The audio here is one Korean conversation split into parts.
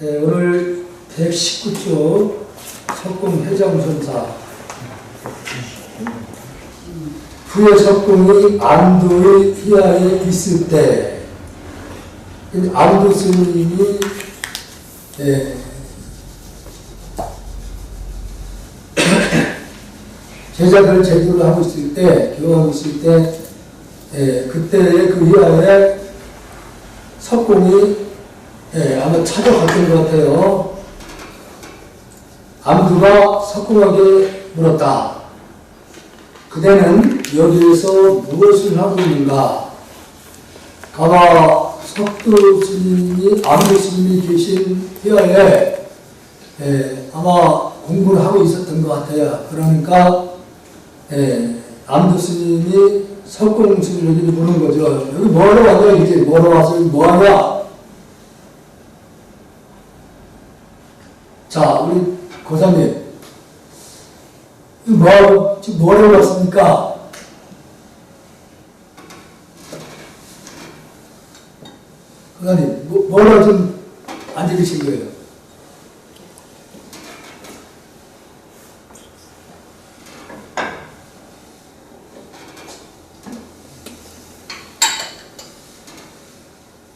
네, 오늘 119조 석공회장선사. 부의 석공이 안도의 휘하에 있을 때, 안도 스님이 제자들 제도를 하고 있을 때, 교화하고 있을 때, 그때의 그 휘하에 석공이 아마 찾아갔던 것 같아요. 안도가 석공에게 물었다. 그대는 여기에서 무엇을 하고 있는가? 아마 석도 스님이, 안도 스님이 계신 휘하에 아마 공부를 하고 있었던 것 같아요. 그러니까 안도 스님이 석공 스님에게 보는 거죠. 여기 뭐하러 왔냐? 이제 뭐하러 와서 뭐하냐? 자, 우리 고사님, 뭐하러, 지금 뭐하러 왔습니까? 고사님, 뭐하러 좀 앉아 계신 거예요?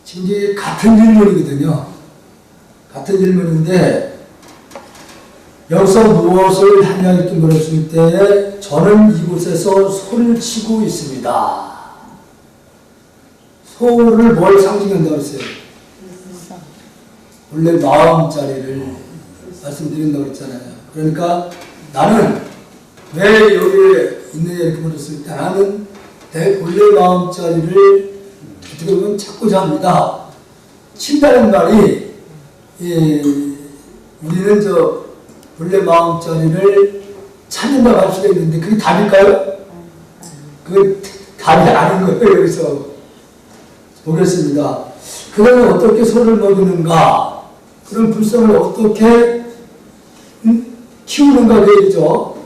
지금 이게 같은 질문이거든요. 같은 질문인데, 여기서 무엇을 하냐 이렇게 물었을 때 저는 이곳에서 소를 치고 있습니다. 소를 뭘 상징한다고 했어요? 원래 마음자리를 말씀드린다고 했잖아요. 그러니까 나는 왜 여기에 있느냐 이렇게 물었을 때 나는 내 본래 마음자리를 어떻게 보면 찾고자 합니다. 친다는 말이 우리는 본래 마음자리를 찾는다고 할 수가 있는데 그게 답일까요? 그게 답이 아닌 거예요. 여기서 보겠습니다. 그러면 어떻게 소를 먹이는가? 그런 불성을 어떻게 키우는가 되겠죠.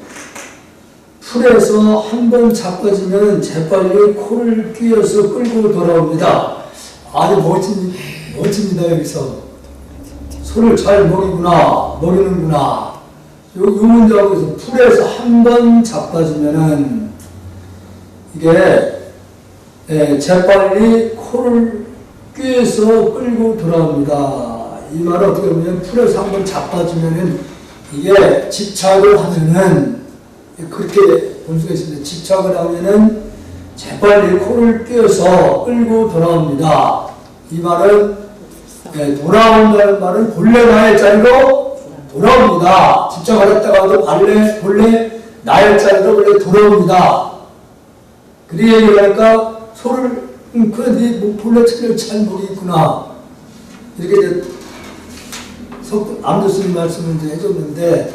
풀에서 한번 자빠지면 재빨리 코를 끼워서 끌고 돌아옵니다. 아주 멋집니다. 여기서 소를 잘 먹이는구나. 요 문제하고 있어요. 풀에서 한 번 자빠지면은 이게 재빨리 코를 꿰서 끌고 돌아옵니다. 이 말은 어떻게 보면 풀에서 한 번 자빠지면은 이게 집착을 하면은 그렇게 볼 수가 있습니다. 집착을 하면은 재빨리 코를 꿰서 끌고 돌아옵니다. 이 말은 돌아온다는 말은 본래 나의 자리로 돌아옵니다. 집착을 했다가도 본래 나의 자리로 원래 돌아옵니다. 그리 얘기하니까 소를 그래 네 본래 자리를 잘 먹이구나 이렇게 안도 스님 말씀을 이제 해줬는데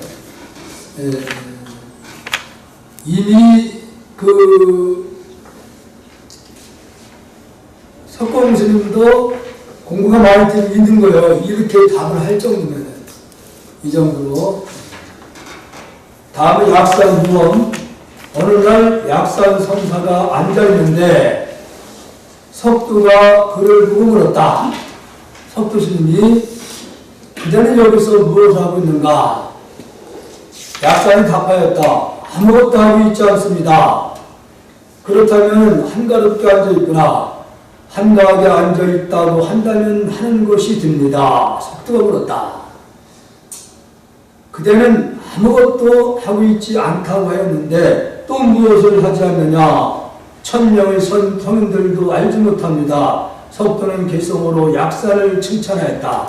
이미 그 석공 스님도 공부가 많이 있는 거예요. 이렇게 답을 할 정도면 이 정도로. 다음에 약산 무언. 어느 날 약산 선사가 앉아있는데 석두가 그를 보고 물었다. 석두 스님이 그대는 여기서 무엇을 하고 있는가? 약산이 답하였다. 아무것도 하고 있지 않습니다. 그렇다면 한가롭게 앉아있구나. 한가하게 앉아있다고 한다면 하는 것이 듭니다. 석두가 물었다. 그대는 아무것도 하고 있지 않다고 하였는데 또 무엇을 하지 않느냐? 천명의 성인들도 알지 못합니다. 석두는 개성으로 약산을 칭찬하였다.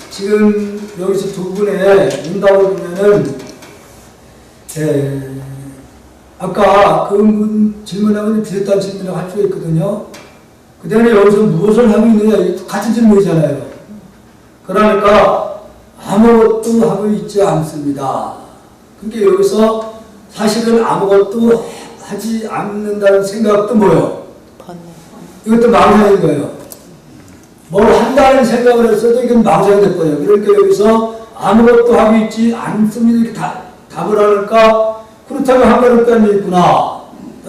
지금 여기서 두 분의 문답을 보면은 아까 그 질문하고 비슷한 질문을 할 수가 있거든요. 그대는 여기서 무엇을 하고 있느냐? 같은 질문이잖아요. 그러니까 아무것도 하고 있지 않습니다. 그러니까 여기서 사실은 아무것도 하지 않는다는 생각도 뭐예요? 이것도 망상인 거예요. 뭘 한다는 생각을 했어도 이건 망상이 될 거예요. 그러니까 여기서 아무것도 하고 있지 않습니다. 이렇게 답을 하니까 그렇다면 한가롭게 앉아있구나.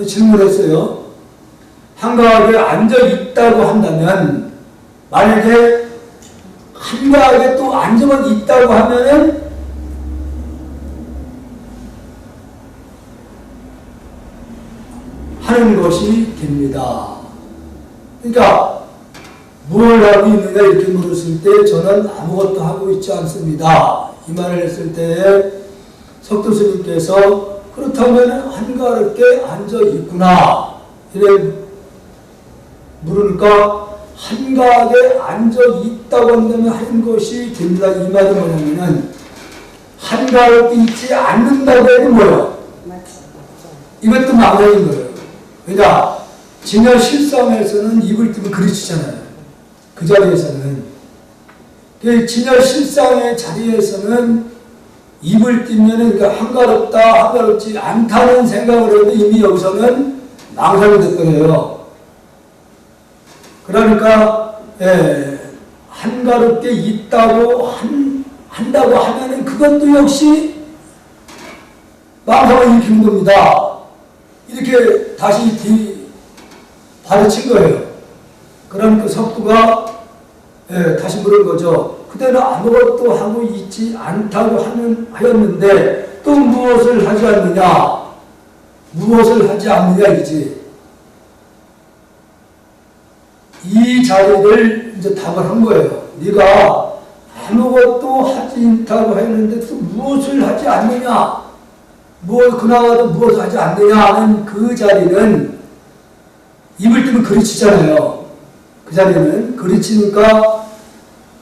질문했어요. 한가하게 앉아있다고 한다면 만약에 한가하게 또 앉아만 있다고 하면은 하는 것이 됩니다. 그러니까 뭘 하고 있느냐 이렇게 물었을 때 저는 아무것도 하고 있지 않습니다. 이 말을 했을 때 석도 스님께서 그렇다면 한가롭게 앉아 있구나 이래 물으니까 한가하게 앉아 있다고 한다면 하는 것이 됩니다. 이 말은 뭐냐면은 한가롭게 있지 않는다고 하면 뭐예요? 이것도 망언인 거예요. 그러니까 진여 실상에서는 입을 뜨면 그르치잖아요. 그 자리에서는. 진여 실상의 자리에서는 입을 띄면 그러니까 한가롭다, 한가롭지 않다는 생각을 해도 이미 여기서는 망상이 됐거든요. 그러니까 한가롭게 있다고 한다고 하면은 그것도 역시 망상을 일으키는 겁니다. 이렇게 다시 가르친 거예요. 그러니까 석두가 다시 물은 거죠. 그때는 아무것도 하고 있지 않다고 하였는데 또 무엇을 하지 않느냐? 무엇을 하지 않느냐 이지. 이 자리를 이제 답을 한 거예요. 네가 아무것도 하지 않다고 했는데 또 무엇을 하지 않느냐? 그나마도 무엇을 하지 않느냐 하는 그 자리는 입을 뜨면 그르치잖아요. 그 자리는 그르치니까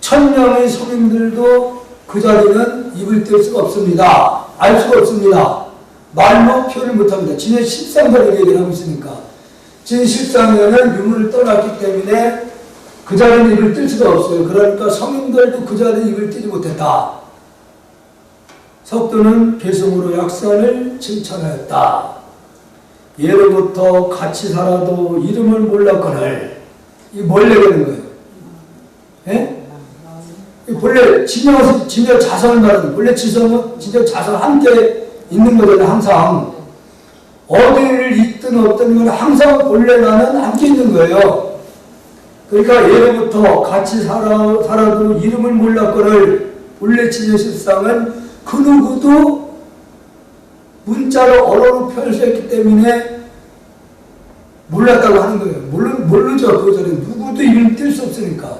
천명의 성인들도 그 자리는 입을 뗄 수가 없습니다. 알 수가 없습니다. 말로 표현을 못합니다. 진의 십상자를 얘기를 하고 있으니까. 진 십상에는 유문을 떠났기 때문에 그 자리는 입을 뗄 수가 없어요. 그러니까 성인들도 그 자리에 입을 떼지 못했다. 석도는 개성으로 약산을 칭찬하였다. 예로부터 같이 살아도 이름을 몰랐거늘. 이 뭘 얘기하는 거예요? 예? 본래 진여 자선을 말하는, 본래 지성은 진여 자선 함께 있는 거잖아요, 항상. 어디를 있든 없든 건 항상 본래 나는 함께 있는 거예요. 그러니까 예로부터 같이 살아도 이름을 몰랐거늘, 본래 진여 실상은 그 누구도 문자로 언어로 표현했기 때문에 몰랐다고 하는 거예요. 모르죠. 그 전에 누구도 이름 뗄 수 없으니까.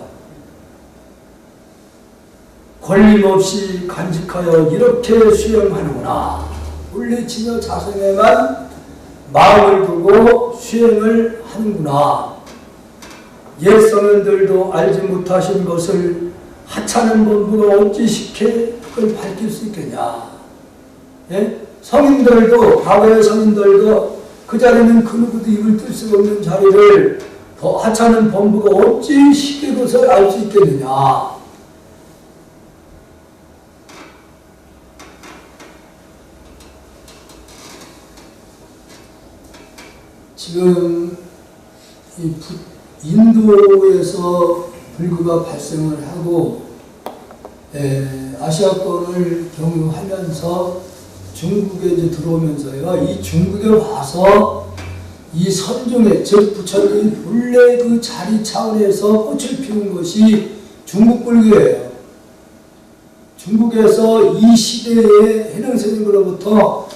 걸림없이 간직하여 이렇게 수행하는구나. 본래 진여 자성에만 마음을 두고 수행을 하는구나. 옛 성현들도 알지 못하신 것을 하찮은 본부가 어찌 쉽게 그걸 밝힐 수 있겠냐. 예? 성인들도, 과거의 성인들도 그 자리는 그 누구도 입을 뜰 수 없는 자리를 하찮은 본부가 어찌 쉽게 그것을 알 수 있겠느냐. 지금 인도에서 불교가 발생을 하고 아시아권을 경유하면서 중국에 이제 들어오면서요. 이 중국에 와서 이 선종의 즉 부처님이 본래 그 자리 차원에서 꽃을 피운 것이 중국 불교예요. 중국에서 이 시대의 해능스님으로부터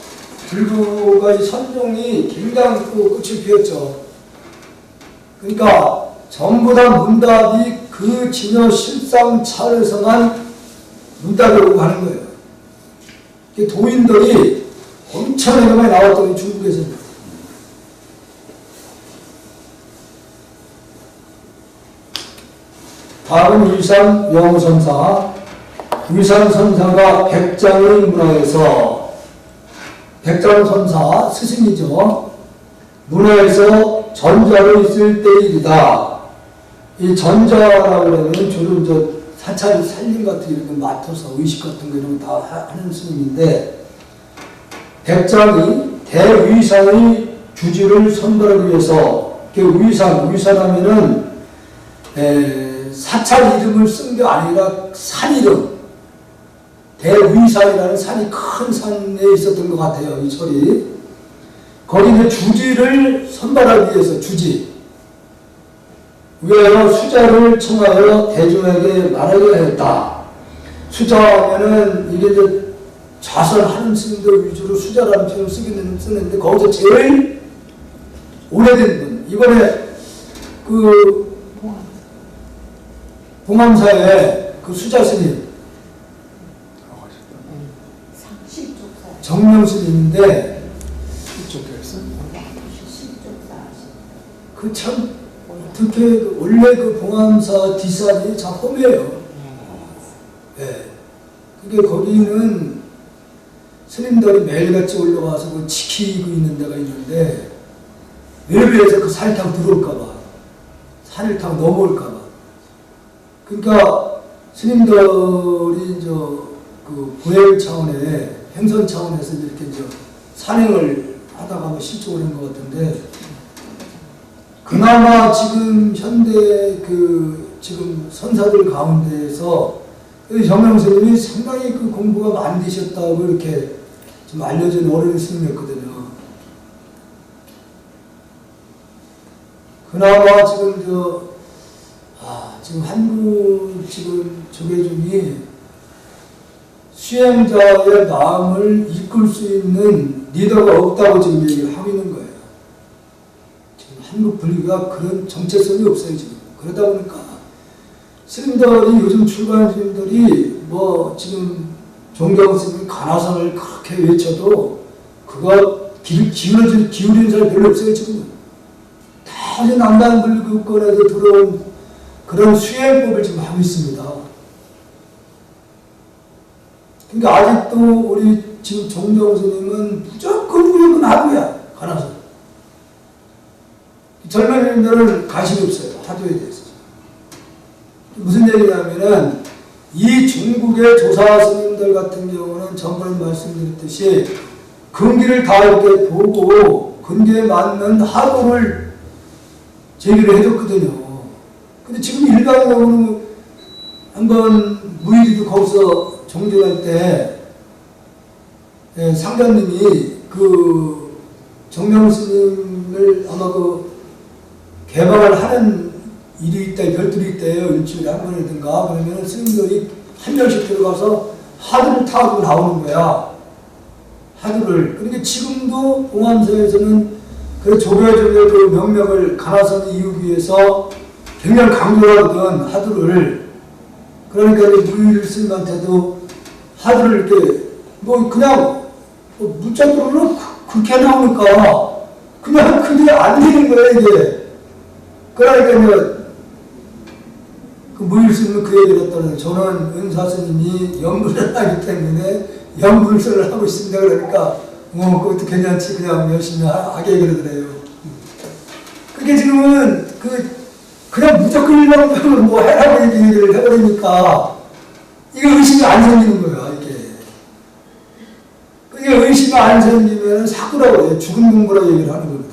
불교가 이 선종이 굉장히 또 꽃을 피웠죠. 그러니까 전부 다 문답이 그 진여 실상 차원에서만 문답이 오고 하는 거예요. 도인들이 엄청나게 많이 나왔던 중국에서. 다음은 위산 영선사. 위산 선사가 백장의 문화에서, 백장선사 스승이죠. 문화에서 전자로 있을 때일이다. 이 전자라고 하면 주로 사찰 살림 같은 이런 거 맡아서 의식 같은 거 이런 거 다 하는 스님인데, 백장이 대위산의 주지를 선발하기 위해서, 위산하면은 사찰 이름을 쓴 게 아니라 산 이름, 대위산이라는 산이 큰 산에 있었던 것 같아요, 이 절이. 거기 이제 주지를 선발하기 위해서 주지. 위하여 수자를 청하여 대중에게 말하게 하였다. 수자하면은 이게 이제 자선하는 스님들 위주로 수자라는 표현을 쓰는데 거기서 제일 오래된 분, 이번에 그 봉암사에 그 수자 스님 정명 스님인데 그 참 어떻게 원래 그 봉암사 뒷산이 참 험해요. 예. 그게 거기는 스님들이 매일같이 올라와서 그 지키고 있는 데가 있는데 외부에서 그 산을 타고 들어올까봐, 산을 타고 넘어올까봐. 그러니까 스님들이 그 구획 차원에, 행선 차원에서 이렇게 산행을 하다가 뭐 실족을 한 것 같은데, 그나마 지금 현대 지금 선사들 가운데에서 정명 스님이 상당히 그 공부가 많이 되셨다고 이렇게 좀 알려진 어린 스님이었거든요. 그나마 지금 지금 한국 조계종이 수행자의 마음을 이끌 수 있는 리더가 없다고 지금 얘기를 하고 있는 거예요. 지금 한국 분위기가 그런 정체성이 없어요, 지금. 그러다 보니까 스님들이, 요즘 출가하는 스님들이 지금 종경 스님이 가나선을 그렇게 외쳐도 그거 기울이는 사람이 별로 없어요, 지금은. 다 남단불교권에서 들어온 그런 수행법을 지금 하고 있습니다. 그러니까 아직도 우리 지금 종경 스님은 무조건 하루야, 가나선. 젊은 스님들은 관심이 없어요, 화두에 대해서. 무슨 얘기냐면은 이 중국의 조사 스님들 같은 경우는 전번에 말씀드렸듯이 근기를 다 이렇게 보고 근기에 맞는 하도를 제기를 해줬거든요. 근데 지금 일반적으로 한번 무의리도 거기서 종교할 때 상자님이 그 정명 스님을 아마 개방을 하는 일이 있다, 별들이 있대요. 일주일에 한 번이든가. 그러면 스님들이 한 명씩 들어가서 하두를 타고 나오는 거야. 하두를. 그러니까 지금도 봉암사에서는 그 조계종의 명명을 가나선 이루기 위해서 굉장히 강조하거든, 하두를. 그러니까 무의를 스님한테도 하두를 이렇게 그냥 문자로는 그렇게 나오니까 그냥 그게 안 되는 거야, 이게. 그러니까 그 무일스님은 그 얘기를 했다는, 저는 은사스님이 연구를 하기 때문에 연구를 하고 있습니다. 그러니까 그것도 괜찮지, 그냥 열심히 하게 그러더래요. 그게 지금은 그냥 무조건 일반적으로 해라고 얘기를 해버리니까 이게 의심이 안 생기는 거야, 이게. 그게 의심이 안 생기면 사고라고 해요. 죽은 공부라고 얘기를 하는 거거든.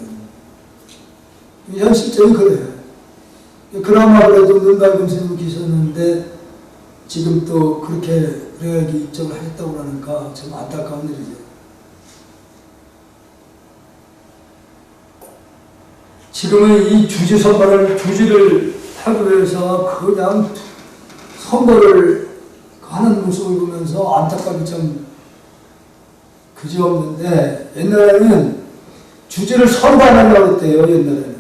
현실적인 그래요. 그나마 그래도 눈밝은 스님이 계셨는데 지금 또 그렇게 그래야지 입적을 하겠다고 그러니까 참 안타까운 일이죠. 지금은 이 주지를 하기 위해서 그냥 선거를 하는 모습을 보면서 안타깝게 참 그지없는데, 옛날에는 주지를 서로 안 하려고 했대요, 옛날에는.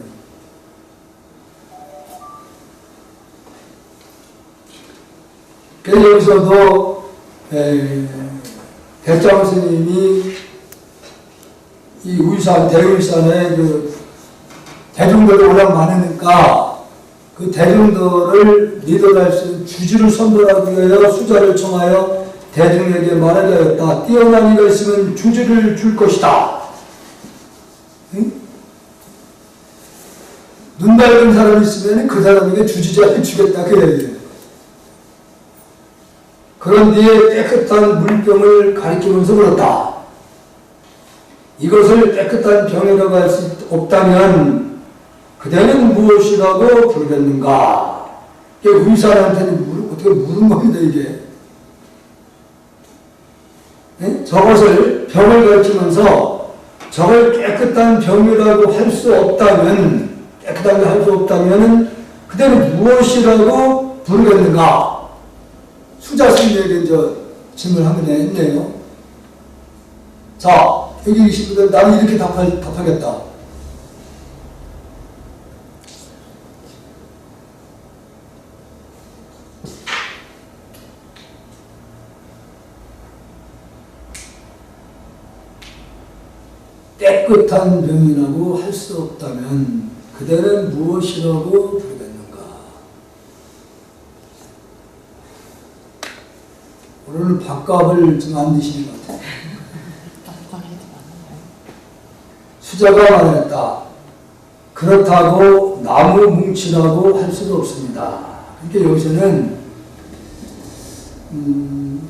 그래서 여기서도 백장 스님이 이 대울산에 대중들이 워낙 많으니까 그 대중들을 리더할 수 있는 주지를 선별하기 위하여 수자를 청하여 대중에게 말하게 하였다. 뛰어난 이가 있으면 주지를 줄 것이다. 응? 눈 밝은 사람이 있으면 그 사람에게 주지자를 주겠다, 그 얘기예요. 그런 뒤에 깨끗한 물병을 가리키면서 물었다. 이것을 깨끗한 병이라고 할 수 없다면 그대는 무엇이라고 부르겠는가? 이게 의사한테는 어떻게 물은 겁니다, 이게. 네? 저것을 병을 가리키면서 저걸 깨끗한 병이라고 할 수 없다면, 깨끗하게 할 수 없다면 그대는 무엇이라고 부르겠는가? 수자 스님에게 이제 질문을 한 번 했네요. 자, 여기 계신 분들, 나는 이렇게 답하겠다. 깨끗한 병이라고 할 수 없다면 그대는 무엇이라고 부르겠는가? 오늘은 밥값을 좀 안 드시는 것 같아요. 수자가 말했다. 그렇다고 나무 뭉치라고 할 수도 없습니다. 그러니까 여기서는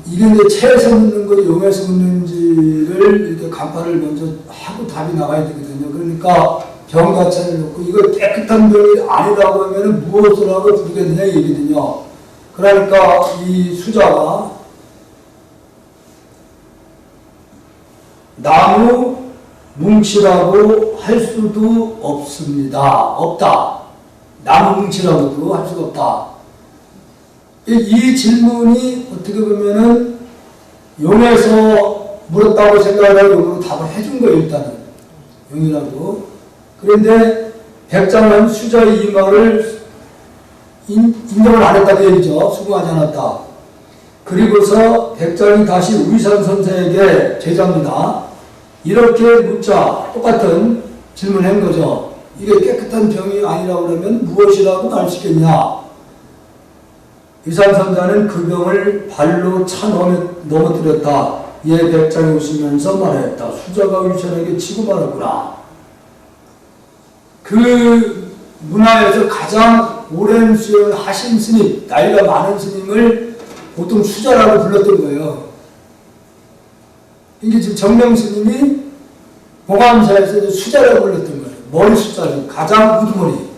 이게 이제 체에서 묻는 거 용에서 묻는지를 이렇게 간파를 먼저 하고 답이 나가야 되거든요. 그러니까 병 자체를 놓고 이거 깨끗한 병이 아니라고 하면 무엇을 하고 부르겠느냐 얘기거든요. 그러니까 이 수자가 나무 뭉치라고 할 수도 없습니다. 없다. 나무 뭉치라고도 할 수가 없다. 이 질문이 어떻게 보면은 용에서 물었다고 생각하고 용으로 답을 해준 거예요, 일단은. 용이라고. 그런데 백장은 수자의 이 말을 인정을 안 했다고 얘기죠. 수긍하지 않았다. 그리고서 백장이 다시 위산 선생에게 제자입니다. 이렇게 묻자 똑같은 질문을 한 거죠. 이게 깨끗한 병이 아니라고 그러면 무엇이라고 말 수 있겠냐? 위산선자는 그 병을 발로 차 넘어뜨렸다. 이에 백장이 웃으면서 말했다. 수자가 위산에게 치고 말았구나. 그 문화에서 가장 오랜 수행을 하신 스님, 나이가 많은 스님을 보통 수자라고 불렀던 거예요. 이게 지금 정명 스님이 보감사에서 수자라고 불렀던 거예요. 머리 숫자를, 가장 우두머리.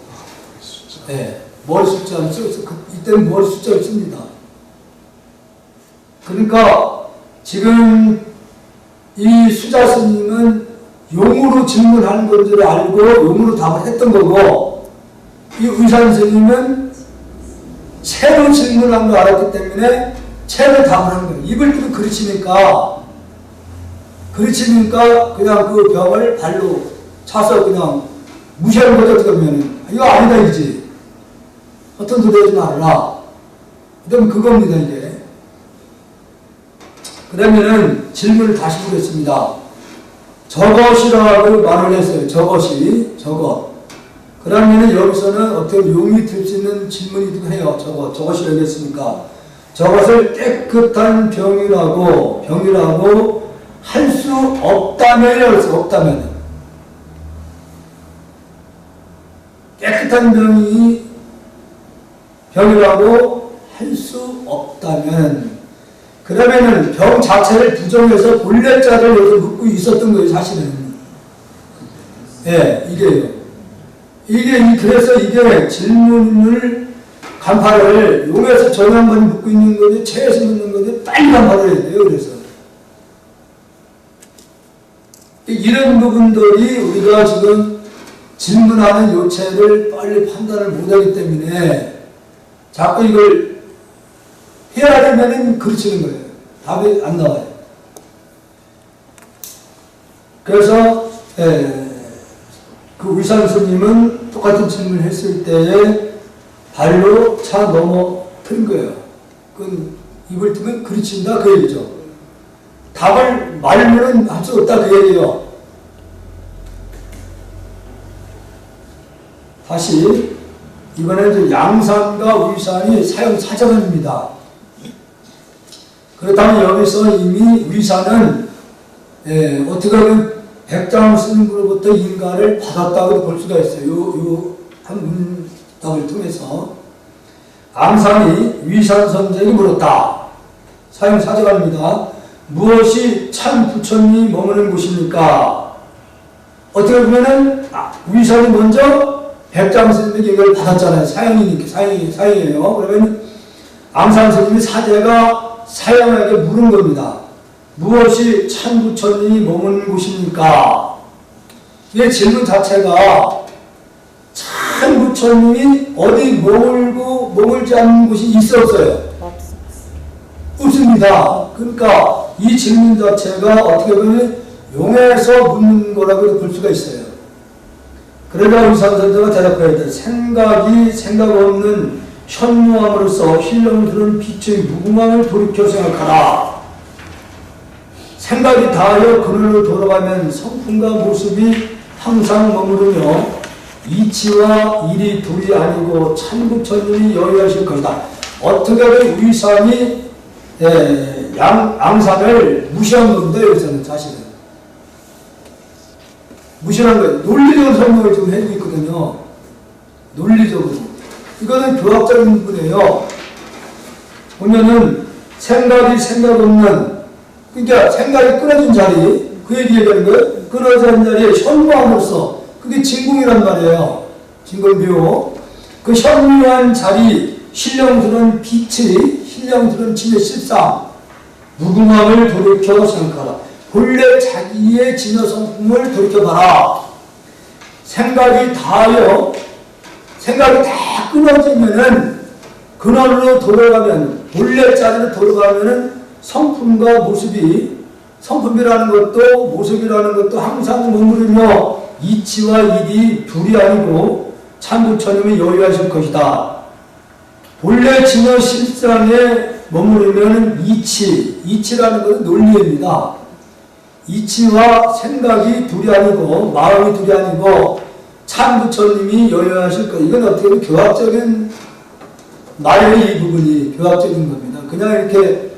네. 머리 숫자를 써서 이때는 머리 숫자를 씁니다. 그러니까 지금 이 수자 스님은 용으로 질문하는 건 줄 알고 용으로 답을 했던 거고, 이 의산 스님은 채로 질문한 걸 알았기 때문에 채로 답을 한 거예요. 입을 뚫고 그르치니까 그냥 그 벽을 발로 차서 그냥 무시하는 거죠. 어떻게 보면 이거 아니다 이지. 어떤 소리 하지 말라. 그럼 그겁니다, 이게. 그러면은 질문을 다시 보겠습니다. 저것이라고 말을 했어요. 저것. 그러면은 여기서는 어떻게 용이 들 수 있는 질문이기도 해요. 저것이라고 했으니까. 저것을 깨끗한 병이라고 할 수 없다면. 깨끗한 병이라고 할 수 없다면, 그러면은 병 자체를 부정해서 본래자를 여기 묻고 있었던 거예요, 사실은. 예, 이게요. 그래서 이게 질문을, 간파를 용에서 전향만 묻고 있는 거지, 체에서 묻는 거지, 빨리 간파를 해야 돼요, 그래서. 이런 부분들이 우리가 지금 질문하는 요체를 빨리 판단을 못하기 때문에 자꾸 이걸 해야 되면은 그르치는 거예요. 답이 안 나와요. 그래서 그 의상 스님은 똑같은 질문을 했을 때에 발로 차 넘어뜨린 거예요. 그건 입을 뜨면 그르친다 그 얘기죠. 답을 말로는 할 수 없다 그 얘기예요. 다시 이번에는 양산과 위산이 사용 사정입니다. 그렇다면 여기서 이미 위산은 어떻게 하면 백장 스님으로부터 인가를 받았다고 볼 수가 있어요. 요 한 문답을 통해서. 앙산이 위산 선생이 물었다. 사용 사정입니다. 무엇이 참 부처님이 머무는 곳입니까? 어떻게 보면은 위산이 먼저 백장 스님에게 이걸 받았잖아요. 사형이에요. 그러면 앙산 스님이 사제가 사형에게 물은 겁니다. 무엇이 참 부처님이 머무는 곳입니까? 이 질문 자체가 참 참 부처님이 어디 머물지 않는 곳이 있었어요? 없습니다. 그러니까 이 질문 자체가 어떻게 보면 용에서 묻는 거라고 볼 수가 있어요. 그러자 의상선자가 대답해야 돼. 생각이 생각 없는 현무함으로써 신령을 드는 빛의 무궁함을 돌이켜 생각하라. 생각이 다하여 그늘로 돌아가면 성품과 모습이 항상 머무르며 이치와 일이 둘이 아니고 참부처님이 여의하실 것이다. 어떻게 하면 위상이 앙상을 무시한 건데 여기서는 사실은 무시한 거예요. 논리적인 설명을 좀 해주고 있거든요. 논리적으로. 이거는 교학적인 부분이에요. 보면은 생각이 생각 없는, 그러니까 생각이 끊어진 자리, 그 얘기 얘기하는 거예요. 끊어진 자리에 현무함으로써, 그게 진궁이란 말이에요. 진궁묘. 그 현무한 자리, 신령스러운 빛이, 신령스러운 진의 실상, 무궁함을 돌이켜 생각하라. 본래 자기의 진여 성품을 돌이켜봐라. 생각이 다하여, 생각이 다 끊어지면은, 근원으로 돌아가면, 본래 자리로 돌아가면은 성품과 모습이, 성품이라는 것도, 모습이라는 것도 항상 머무르며 이치와 일이 둘이 아니고 참부처님이 여유하실 것이다. 본래 진여 실상에 머무르면 이치라는 것은 논리입니다. 이치와 생각이 둘이 아니고 마음이 둘이 아니고 참부처님이 여여하실 것. 이건 어떻게 보면 교학적인 말의 이 부분이 교학적인 겁니다. 그냥 이렇게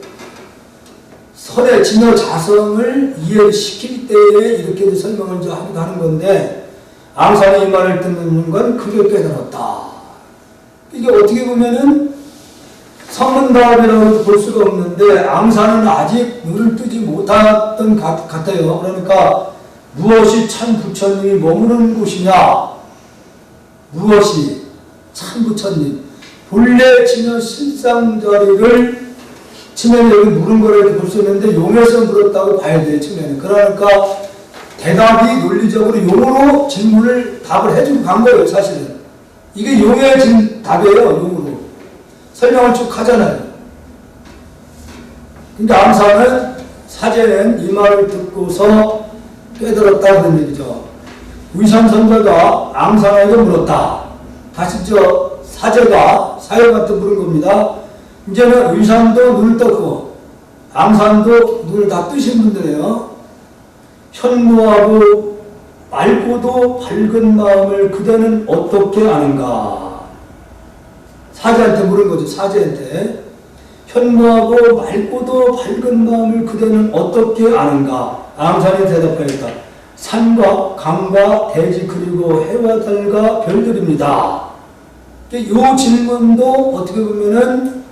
설의 진여 자성을 이해시킬 때에 이렇게 설명을 하기도 하는 건데 앙상이 이 말을 듣는 건 크게 깨달았다. 이게 어떻게 보면은 성문답이라고 볼 수가 없는데 앙사는 아직 눈을 뜨지 못했던 것 같아요. 그러니까 무엇이 참 부처님이 머무르는 곳이냐? 무엇이 참 부처님? 본래 진여 실상 자리를 치면 여기 물은 거를 볼 수 있는데 용에서 물었다고 봐야 돼요. 치면은. 그러니까 대답이 논리적으로 용으로 질문을 답을 해주고 간 거예요. 사실은. 이게 용의 답이에요. 용으로. 설명을 쭉 하잖아요. 근데 앙사는 사제는 이 말을 듣고서 깨달았다 그런 얘기죠. 위산선자가 앙상에게 물었다. 다시 사제가 사형한테 물은 겁니다. 이제는 위산도 눈을 떴고 앙산도 눈을 다 뜨신 분들이에요. 현무하고 맑고도 밝은 마음을 그대는 어떻게 아는가? 사제한테 물은 거죠. 사제한테. 현무하고 맑고도 밝은 마음을 그대는 어떻게 아는가? 앙산이 대답하였다. 산과 강과 대지 그리고 해와 달과 별들입니다. 이 질문도 어떻게 보면은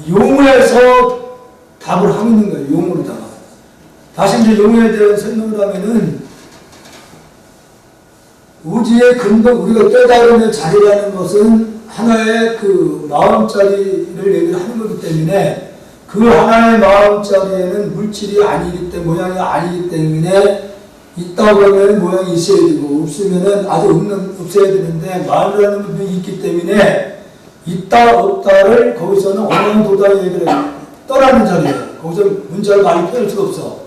용에서 답을 하고 있는 거예요. 용으로다가. 다시 이제 용에 대한 설명을 하면은 우지의 근본, 우리가 깨달음의 자리라는 것은 하나의 그 마음자리를 얘기를 하는 거기 때문에 그 하나의 마음자리에는 물질이 아니기 때문에, 모양이 아니기 때문에 있다고 하면 모양이 있어야 되고 없으면은 아주 없어야 되는데 마음이라는 부분이 있기 때문에 있다 없다를 거기서는 언양도다 얘기를 떠나는 자리예요. 거기서 문자를 많이 표현할 수가 없어.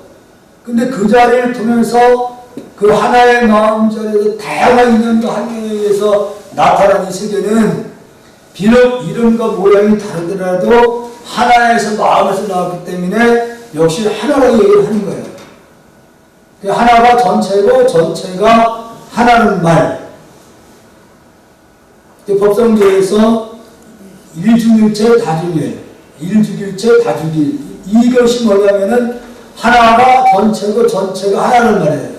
근데 그 자리를 통해서 그 하나의 마음자리에서 다양한 인연과 환경에 의해서 나타나는 세계는 비록 이름과 모양이 다르더라도 하나에서 마음에서 나왔기 때문에 역시 하나라고 얘기를 하는 거예요. 그 하나가 전체고 전체가 하나는 말. 법성계에서 일중일체 다중일, 일주일체 다주길. 이것이 뭐냐면은 하나가 전체고 전체가 하나는 말이에요.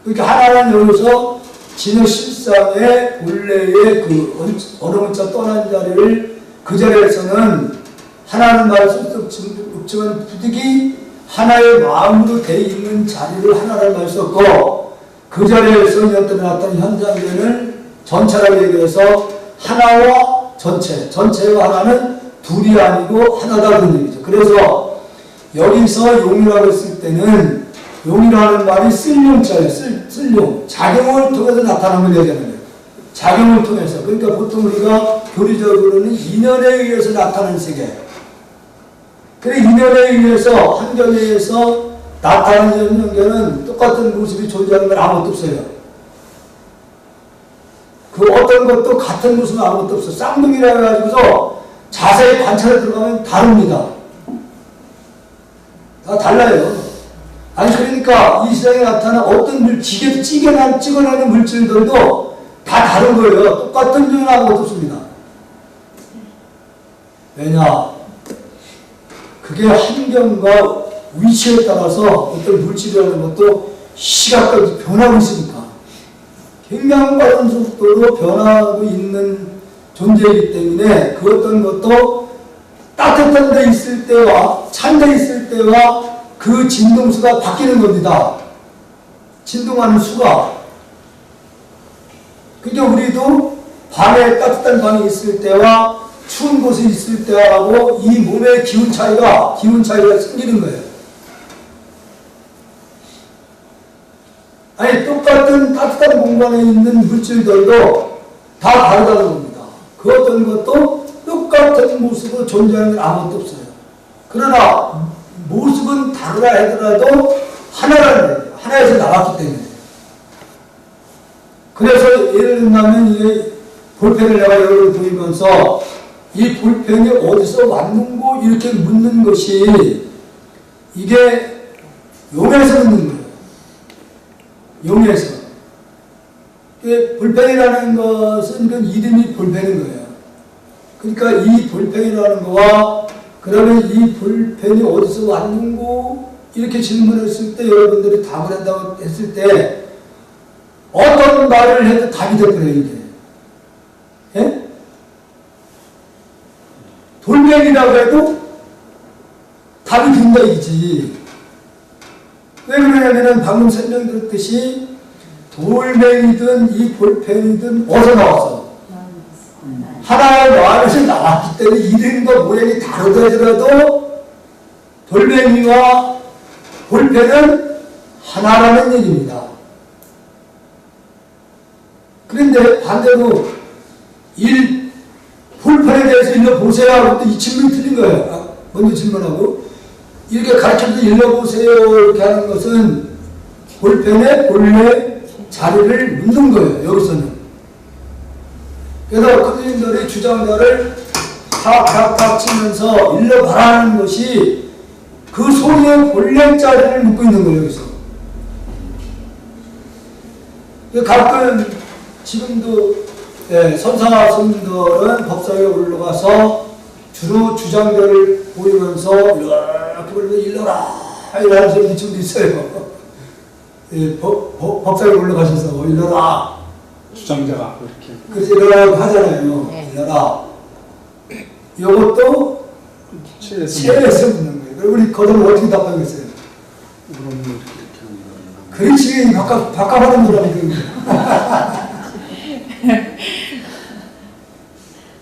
그러니까 하나는 여기서 진의 실상의 본래의 그 어느 문자 떠난 자리를 그 자리에서는 하나는 말을 없지만 부득이 하나의 마음으로 되어 있는 자리를 하나라는 말을 썼고 그 자리에서 나타난 현장들을 전체라고 얘기해서 하나와 전체, 전체와 하나는 둘이 아니고 하나다 그런 얘기죠. 그래서 여기서 용이라고 했을 때는 용이라는 말이 쓸용자예요. 쓸용. 작용을 통해서 나타나는 걸 얘기하는 거예요. 작용을 통해서, 그러니까 보통 우리가 교리적으로는 인연에 의해서 나타나는 세계, 그래 인연에 의해서 환경에 의해서 나타나는 연결은 똑같은 모습이 존재하는 건 아무것도 없어요. 그 어떤 것도 같은 모습은 아무것도 없어. 쌍둥이라 해가지고서 자세히 관찰해 들어가면 다릅니다. 다 달라요. 아니 그러니까 이 세상에 나타나는 어떤 기계도 찍어내는 물질들도 다 다른 거예요. 똑같은 종류는 아무것도 없습니다. 왜냐? 그게 환경과 위치에 따라서 어떤 물질이라는 것도 시각까지 변하고 있으니까 굉장히 빠른 속도로 변하고 있는 존재이기 때문에 그 어떤 것도 따뜻한 데 있을 때와 찬 데 있을 때와 그 진동수가 바뀌는 겁니다. 진동하는 수가. 그러니까 우리도 밤에 따뜻한 방에 있을 때와 추운 곳에 있을 때하고 이 몸의 기운 차이가 생기는 거예요. 아니 똑같은 따뜻한 공간에 있는 물질들도 다 다르다는 겁니다. 그 어떤 것도 똑같은 모습으로 존재하는 건 아무것도 없어요. 그러나 모습은 다르다 하더라도 하나에서 나왔기 때문에. 그래서 예를 들면 이 볼펜을 내가 여러분 보이면서 이 볼펜이 어디서 왔는고 이렇게 묻는 것이 이게 용에서 묻는 거예요. 용에서. 볼펜이라는 것은 그 이름이 볼펜인 거예요. 그러니까 이 볼펜이라는 거와 그러면 이 볼펜이 어디서 왔는고 이렇게 질문했을 때 여러분들이 답을 한다고 했을 때 어떤 말을 해도 답이 되버려요, 이게. 예? 돌멩이라고 해도 답이 된다 이지. 왜 그러냐면은 방금 설명드렸듯이 돌멩이든 이 볼펜이든 어디서 나왔어? 하나의 마음에서 나왔기 때문에 이름과 모양이 다르더라도 돌멩이와 볼펜은 하나라는 얘기입니다. 그런데 반대로 볼펜에 대해서 읽어보세요 하고 또 이 질문이 틀린 거예요. 먼저 질문하고 이렇게 가르쳐서 읽어보세요 이렇게 하는 것은 볼펜의 본래 자리를 묻는 거예요. 여기서는. 그래서 그들의 주장자를 탁탁탁 치면서 읽어봐라는 것이 그 소리의 본래 자리를 묻고 있는 거예요. 여기서. 가끔 지금도 선상화 스님들은 법상에 올라가서 주로 주장자를 보이면서 이렇게 불러서 일러라 이라는 소리 지금도 있어요. 법상에 올라가셔서 일러라. 주장자가 그렇게. 그래서 일러라고 하잖아요. 네. 일러라. 이것도 체에서 묻는 거예요. 그리고 우리 거듭을 어떻게 답하겠어요? 그렇지. 바꿔하는 거라는 거예요.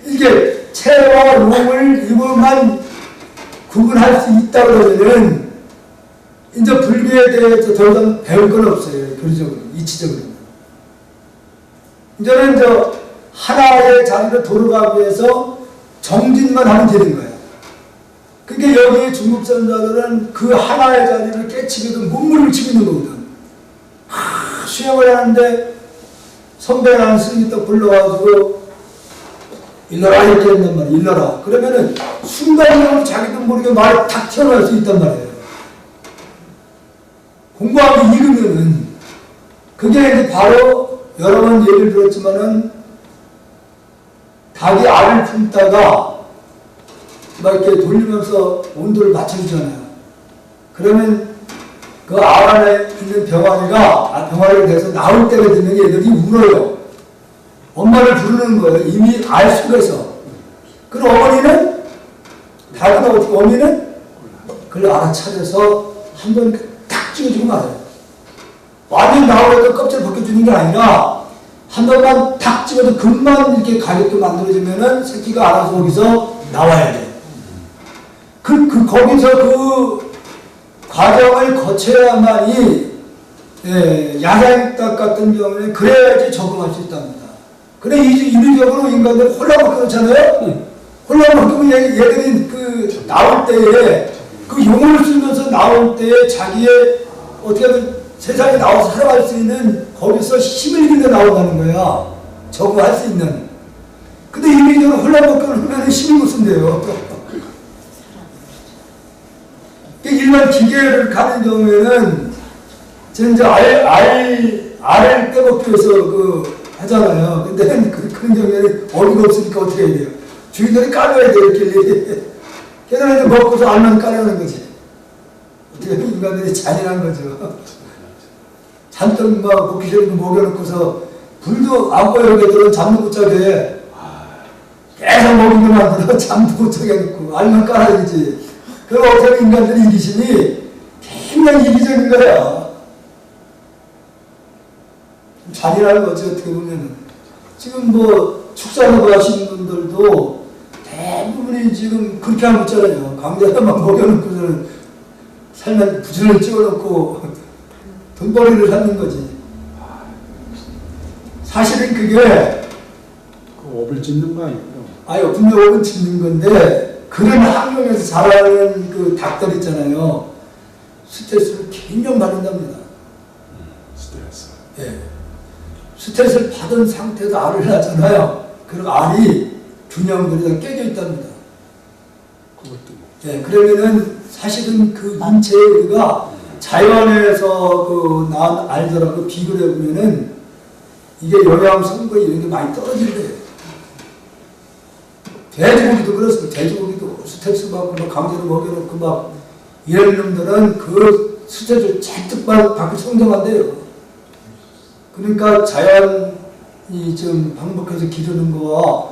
이게 체와 롱을 이것만 구분할 수 있다고 그러면 이제 불교에 대해서 더 이상 배울 건 없어요. 교리적으로, 이치적으로. 이제는 하나의 자리로 돌아가기 위해서 정진만 하면 되는 거예요. 그러니까 여기 중국 선자들은 그 하나의 자리를 깨치거든 몸무리를 치고 있는 거거든. 수행을 하는데 선배라는 스님이 또 불러가지고 일러라 이렇게 한단 말이에요. 일러라. 그러면은 순간적으로 자기도 모르게 말이 탁 튀어나올 수 있단 말이에요. 공부하기 읽으면은 그게 이제 바로 여러 번 예를 들었지만은 닭이 알을 품다가 막 이렇게 돌리면서 온도를 맞춰주잖아요. 그러면 그 알 안에 있는 병아리가 돼서 나올 때가 되면 얘들이 울어요. 엄마를 부르는 거예요. 이미 알 속에서. 그럼 어머니는 닭은 어떻게 어머니는 그걸 알아차려서 한번 탁 찍어주고 말아요. 완전 나오려고 껍질 벗겨주는 게 아니라 한 번만 탁 찍어도 금방 이렇게 가볍게 만들어지면은 새끼가 알아서 거기서 나와야 돼. 거기서 그 과정을 거쳐야만이 야생닭 같은 경우는 그래야지 적응할 수 있답니다. 근데 인위적으로 인간들이 홀라먹고 그렇잖아요? 홀라먹으면 얘들이 그 나올 때에 그 용을 쓰면서 나올 때에 자기의 어떻게든 세상에 나와서 살아갈 수 있는 거기서 힘을 잃게 나온다는 거야. 적응할 수 있는. 근데 인위적으로 홀라먹고 하면 힘이 무슨 돼요? 일반 기계를 가는 경우에는 이제 알을 떼먹기 위해서 하잖아요. 근데 그런 경우에는 어리가 없으니까 어떻게 해야 돼요? 주인들이 깔아야 돼요, 이렇게. 걔네는 이제 먹고서 알만 깔아는 거지. 어떻게 보면 인간들이 잔인한 거죠. 잔뜩 막 먹기 싫은 거 먹여놓고서 불도 안 꺼요, 걔들은 잠도 못 자게. 계속 먹이게 만들어 잠도 못 자게 해놓고 알만 깔아야지. 그럼 어떻게 보면 인간들의 이기심이 굉장히 이기적인 거야. 잔인한 거지, 어떻게 보면은. 지금 축산업 하시는 분들도 대부분이 지금 그렇게 하고 있잖아요. 강제로만 먹여놓고서는 살만 부지런히 찍어놓고 돈벌이를 하는 거지. 사실은 그게 업을 짓는 거 아니에요? 분명 업을 짓는 건데 그런 환경에서 자라는 그 닭들 있잖아요. 스트레스를 굉장히 받는답니다. 스트레스. 예. 스트레스를 받은 상태에서 알을 낳잖아요. 그리고 알이 균형들이 다 깨져 있답니다. 그것도 예, 그러면은 사실은 그 인체에 우리가 자연에서 낳은 알들하고 비교를 해보면은 이게 영양 성분이 이런 게 많이 떨어진대요. 돼지고기도 그렇습니다. 돼지고기도 스트레스 받고 막 강제로 먹여놓고 막 이런 놈들은 그 스트레스를 잔뜩 받고 성장한대요. 그러니까 자연이 좀 방법해서 기르는 거와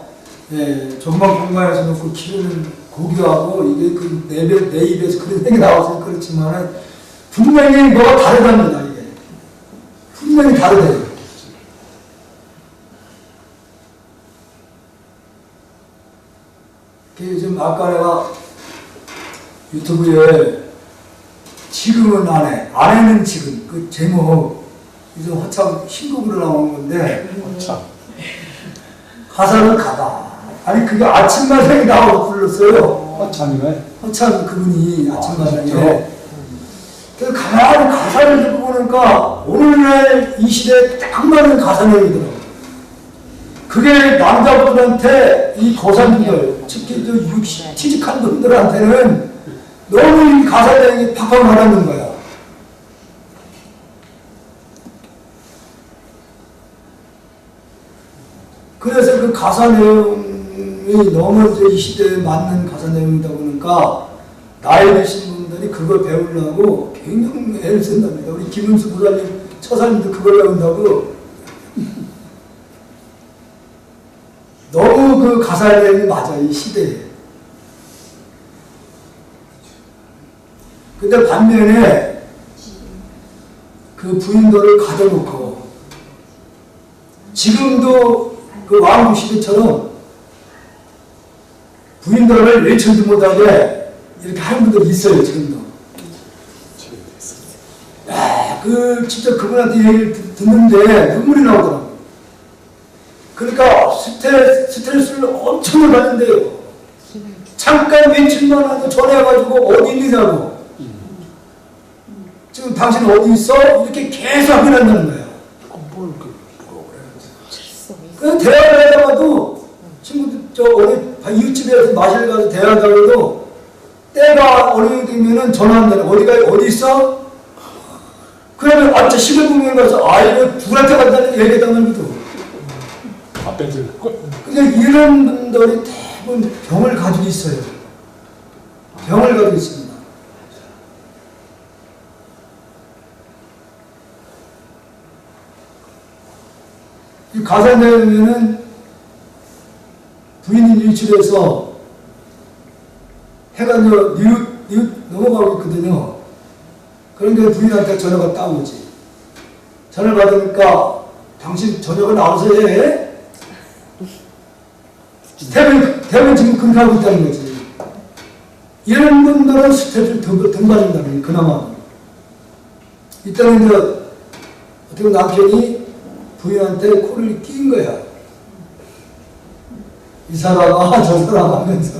조그만 공간에서 놓고 키우는 고기하고 이게 내 입에서 그런 생각이 나와서 그렇지만 분명히 뭐가 다르답니다. 이게 분명히 다르대요. 좀 아까 내가 유튜브에 지금은 아내는 지금 그 제목 요즘 화참 신곡으로 나오는 건데 가사는 가다. 아니 그게 아침마당에 나와서 불렀어요. 화참이네. 화참 그분이 아침마당에. 그래서 가만히 가사를 듣고 보니까 오늘날 이 시대에 딱 맞는 가사 내용이더라고요. 그게 남자분들한테 이 고산분들, 특히 취직한 분들한테는 너무 이 가사 내용이 팍팍 와닿는 거야. 그래서 그 가사 내용이 너무 이 시대에 맞는 가사 내용이다 보니까 나이 드신 분들이 그걸 배우려고 굉장히 애를 쓴답니다. 우리 김은수 부사님, 처사님도 그걸 배운다고. 너무 그 가사 내용이 맞아, 이 시대에. 근데 반면에 그 부인들을 가둬놓고 지금도 그 왕국 시대처럼 부인들을 외쳐도 못하게 이렇게 하는 분들이 있어요, 지금도. 진짜 그분한테 얘기를 듣는데 눈물이 나오더라고요. 그러니까 스트레스를 엄청 받는데요. 잠깐 며칠만 하고 전화해가지고 어디 있느냐고. 지금 당신 어디 있어? 이렇게 계속 확인한다는 거예요. 그래서 대화를 하다가도 친구들 이웃집에서 마실 가서 대화하다가 해도 때가 어느 되면은 전화한다는 어디 있어? 그러면 진짜 시골공연 가서 이거 누구한테 간다는 얘기했단 말이죠. 앞에 들고. 근데 이런 분들이 대부분 병을 가지고 있어요. 병을 가지고 있습니다. 이 가사 내용에는 부인이 일출해서 해가 뉘웃 넘어가고 있거든요. 그런데 부인한테 전화가 딱 오지. 전화를 받으니까 당신 저녁을 나와서 해. 대부분 지금 그렇게 하고 있다는 거지. 이런 분들은 스트레스를 덜 받는다는 거예요, 그나마. 이때는 어떻게 남편이 부인한테 코를 낀 거야. 이 사람, 저 사람 하면서.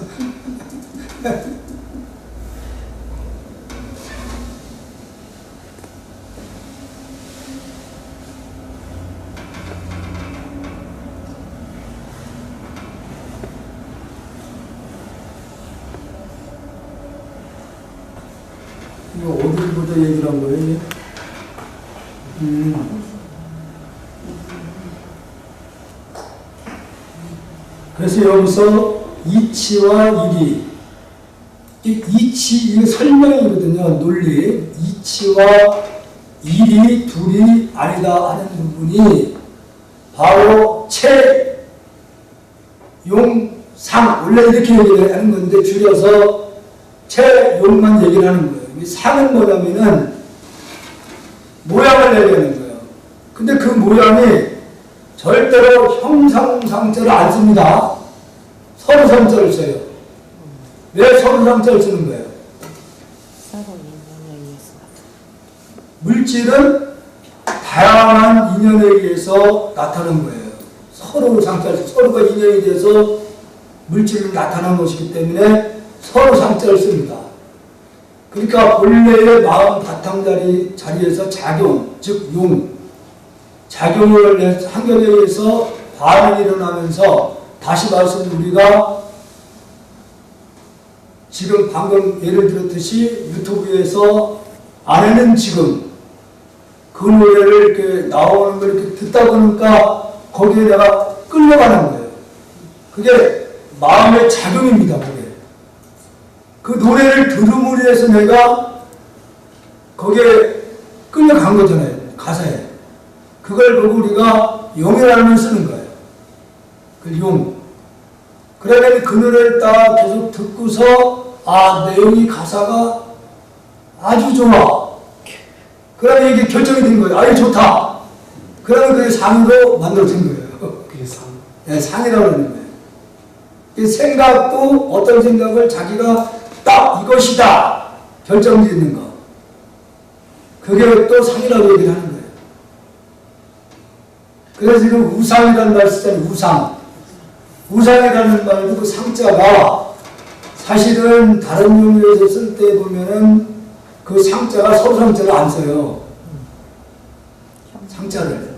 이거 어디부터 얘기를 한 거예요? 그래서 여기서 이치와 일이, 이치, 이게 설명이거든요. 논리. 이치와 일이 둘이 아니다 하는 부분이 바로 체, 용, 상. 원래 이렇게 얘기를 하는 건데 줄여서 체, 용만 얘기를 하는 거예요. 이 상은 뭐냐면은 모양을 얘기하는 거예요. 근데 그 모양이 절대로 형상상자를 안 씁니다. 서류상자를 써요. 왜 서류상자를 쓰는 거예요? 물질은 다양한 인연에 의해서 나타나는 거예요. 서류상자를, 서로가 인연이 돼서 물질을 나타나는 것이기 때문에 서류상자를 씁니다. 그러니까 본래의 마음 바탕자리에서 작용, 즉 용, 작용을 환경에 의해서 반응이 일어나면서 다시 말씀 우리가 지금 방금 예를 들었듯이 유튜브에서 아내는 지금 그 노래를 이렇게 나오는 걸 이렇게 듣다 보니까 거기에 내가 끌려가는 거예요. 그게 마음의 작용입니다. 그게. 그 노래를 들음으로 해서 내가 거기에 끌려간 거잖아요. 가사에. 그걸 보고 우리가 용이라는 걸 쓰는 거예요. 그 용. 그러면 그 노래를 딱 계속 듣고서 내용이 가사가 아주 좋아. 그러면 이게 결정이 된 거예요. 이게 좋다. 그러면 그게 상으로 만들어진 거예요. 그게 상. 네, 상이라고 하는 거예요. 이 생각도 어떤 생각을 자기가 딱 이것이다 결정짓는 거. 그게 또 상이라고 얘기를 하는 거예요. 그래서 지금 우상이라는 말 쓰잖아요. 우상. 우상이라는 말도 그 상자가 사실은 다른 용어에서 쓸 때 보면은 그 상자가 서로 상자를 안 써요. 상자를.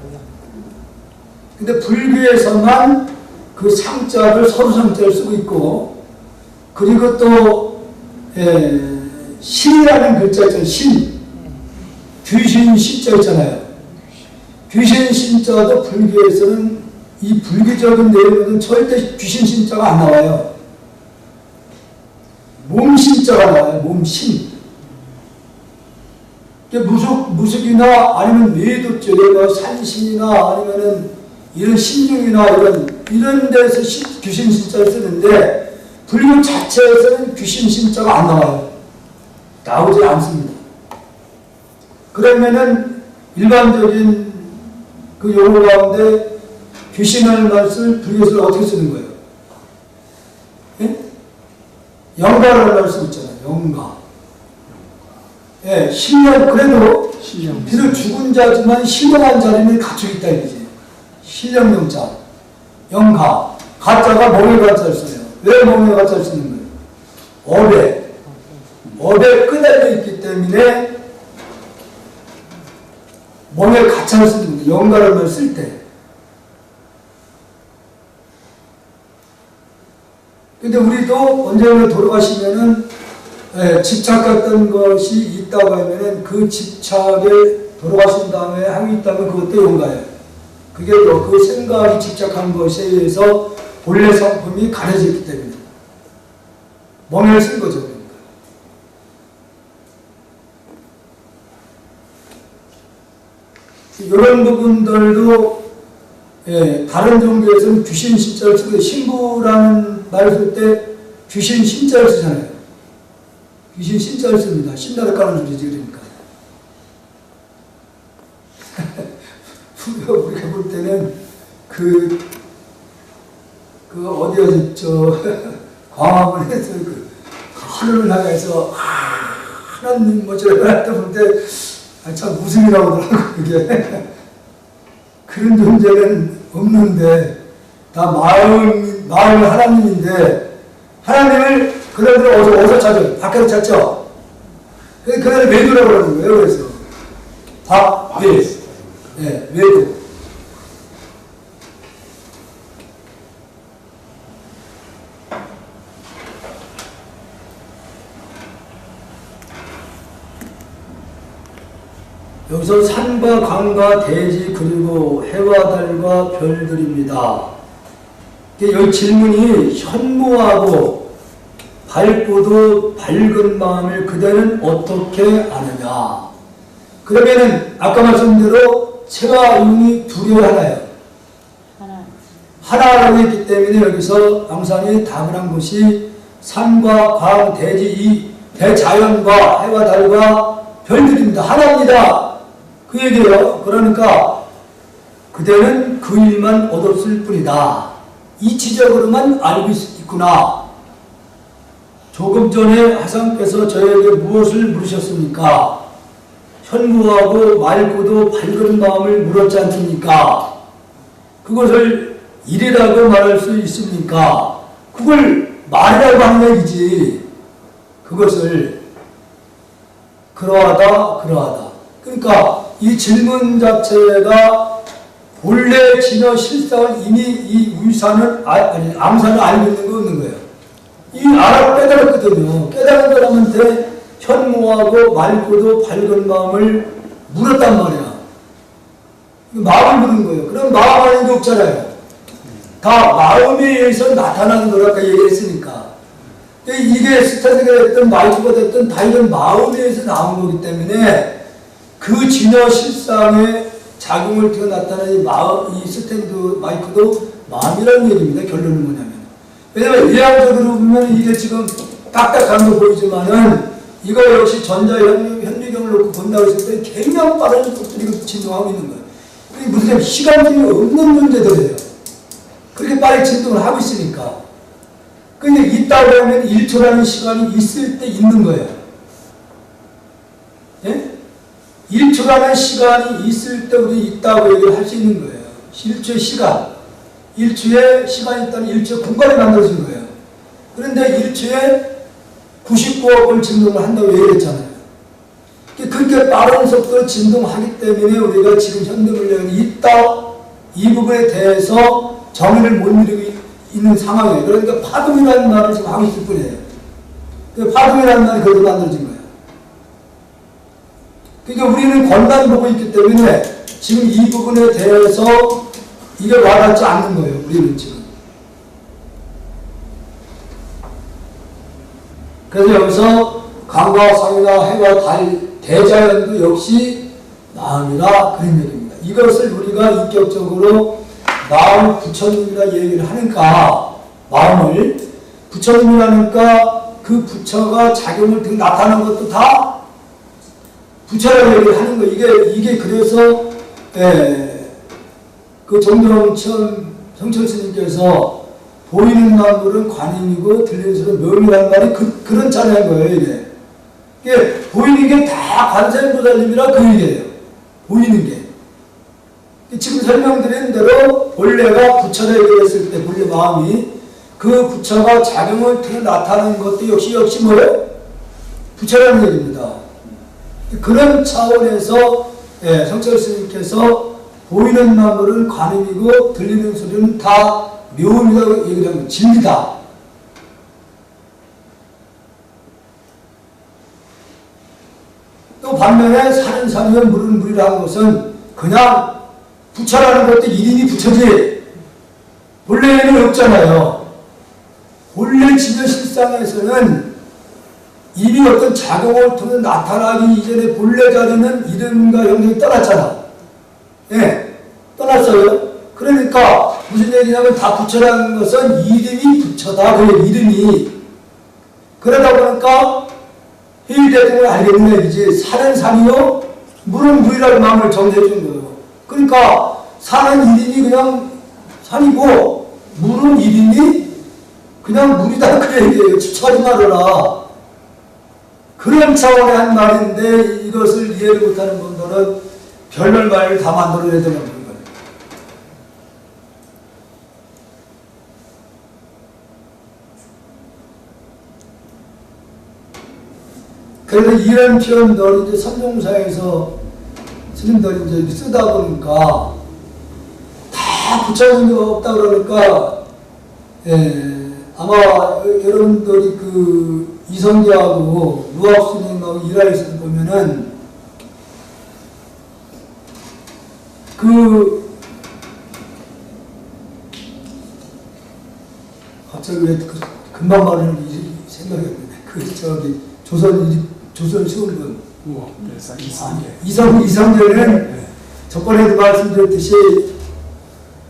근데 불교에서만 그 상자를 서로 상자를 쓰고 있고, 그리고 또 신이라는 글자 있잖아요. 신. 귀신 신자 있잖아요. 귀신 신자도 불교에서는 이 불교적인 내용에는 절대 귀신 신자가 안 나와요. 몸 신자가 나와요. 몸 신. 무속이나 아니면 매도 쪽에 산신이나 아니면은 이런 신중이나 이런 데서 귀신 신자를 쓰는데 불교 자체에서는 귀신 신자가 안 나와요. 나오지 않습니다. 그러면은 일반적인 그 용어 가운데 귀신을 말을 불교에서는 어떻게 쓰는 거예요? 예? 영가라는 말 쓰고 있잖아요. 영가. 예, 신령, 그래도 비록 죽은 자지만 신령한 자리는 갖추고 있다 이거지. 신령명자. 영가. 가짜가 몸의 가짜를 써요. 왜 몸의 가짜를 쓰는 거예요? 업에. 업에 끄달려 있기 때문에 몸의 가짜를 쓰는 거예요. 영가라는 말 쓸 때. 근데 우리도 언젠가 돌아가시면은 집착했던 것이 있다고 하면은 그 집착에 돌아가신 다음에 하고 있다면 그것도 용가예요. 그게 그 생각이 집착한 것에 의해서 본래 성품이 가려졌기 때문에 멍을 쓴 거죠. 이런 부분들도 다른 종교에서는 귀신 신자를 쓰고 신부라는 말을 쓸 때 귀신 신자를 쓰잖아요. 귀신 신자를 씁니다. 신나를 까는 소리지 그러니까. 우리가 볼 때는 광화문에서 하늘을 향해서 하나님 뭐처럼 할 때 볼 때 참 웃음이라고 하더라고 그게. 그런 존재는 없는데 다 마음은 하나님인데 하나님을 그들은 어디서 찾아요? 밖에서 찾죠? 그들은 외도라고 그러는 거예요. 그래서 외. 네, 외도. 여기서 산과 강과 대지 그리고 해와 달과 별들입니다. 여기 질문이 현무하고 밝고도 밝은 마음을 그대는 어떻게 아느냐. 그러면은 아까 말씀대로 세가 용이 두 개 하나예요. 하나라고 했기 때문에 여기서 양산이 답을 한 것이 산과 강, 대지, 이 대자연과 해와 달과 별들입니다. 하나입니다. 그 얘기예요. 그러니까 그대는 그 일만 얻었을 뿐이다. 이치적으로만 알고 있구나. 조금 전에 하상께서 저에게 무엇을 물으셨습니까? 현무하고 맑고도 밝은 마음을 물었지 않습니까? 그것을 일이라고 말할 수 있습니까? 그걸 말이라고 하는 얘기지. 그것을 그러하다. 그러니까 이 질문 자체가 본래 진여 실상을 이미 이 위산을 암산을 알고 있는 거 없는 거예요. 이 알아 깨달았거든요. 깨달은 사람한테 현무하고 맑고도 밝은 마음을 물었단 말이야. 마음을 물은 거예요. 그럼 마음 아닌 게 없잖아요. 다 마음에 의해서 나타나는 거라고 얘기했으니까. 이게 스타트가 됐든 마이크가 됐든 다 이건 마음에 의해서 나온 거기 때문에 그 진여 실상의 작용을 통해 나타나는 이 마음, 이 스탠드 마이크도 마음이라는 얘기입니다. 결론은 뭐냐면. 왜냐면 의학적으로 보면 이게 지금 딱딱한 거 보이지만은 이거 역시 현미경을 놓고 본다고 했을 때 굉장히 빠른 속도로 진동하고 있는 거예요. 그게 무슨 시간이 없는 문제들이에요. 그렇게 빨리 진동을 하고 있으니까. 근데 있다고 하면 1초라는 시간이 있을 때 있는 거예요. 예? 1초라는 시간이 있을 때 우리 있다고 얘기를 할 수 있는 거예요. 1초의 시간. 1초의 시간이 있다는 1초 공간이 만들어진 거예요. 그런데 1초에 99억을 진동을 한다고 얘기를 했잖아요. 그렇게 빠른 속도로 진동하기 때문에 우리가 지금 현대물리학이 있다, 이 부분에 대해서 정의를 못 이루고 있는 상황이에요. 그러니까 파동이라는 말을 지금 하고 있을 뿐이에요. 파동이라는 말이 그렇게 만들어진 거예요. 그러니까 우리는 겉만 보고 있기 때문에 지금 이 부분에 대해서 이게 와닿지 않는 거예요. 우리는 지금. 그래서 여기서 강과 상이나 해와 달, 대자연도 역시 마음이라 그런 얘기입니다. 이것을 우리가 인격적으로 마음 부처님이라 얘기를 하니까 마음을 부처님이라니까 그 부처가 작용을 등 나타나는 것도 다 부처라고 얘기를 하는 거. 이게 그래서 그 정정천 성철 스님께서 보이는 만물은 관임이고 들리는 소리는 명이라는 말이 그런 차례인 거예요. 이게 보이는 게 다 관세음보살님이라 그 얘기예요. 보이는 게. 지금 설명드린 대로 본래가 부처라 얘기했을 때 본래 마음이 그 부처가 작용을 통해 나타나는 것도 역시 뭐예요? 부처라는 얘기입니다. 그런 차원에서 성철 스님께서 보이는 만물은 관음이고 들리는 소리는 다 묘음이라고 얘기를 하면 진리다. 또 반면에 산은 산이면 물은 물이라는 것은 그냥 부처라는 것도 이름이 부처지 본래에는 없잖아요. 본래 진여 실상에서는 이미 어떤 작용을 통해 나타나기 이전에 본래 자리는 이름과 형성이 떠났잖아. 떠났어요. 그러니까 무슨 얘기냐면 다 부처라는 것은 이름이 부처다. 그 이름이. 그러다 보니까 회의대등을 알겠는 얘기지. 산은 산이요, 물은 물이라는 마음을 정해준 거예요. 그러니까 산은 이름이 그냥 산이고 물은 이름이 그냥 물이다. 그 얘기예요. 추천하지 말아라. 그런 차원의 한 말인데 이것을 이해를 못하는 분들은 별별 말을 다 만들어내야 되는 거예요. 그래서 이런 표현들 이제 선종사에서 스님들이 이제 쓰다 보니까 다 붙여진 게 없다 그러니까, 아마 여러분들이 그 이성계하고 루압스님하고 일화에서 보면은 갑자기 왜 금방 말하는 생각이 안 나네. 조선 시골군. 이성계는 저번에도 말씀드렸듯이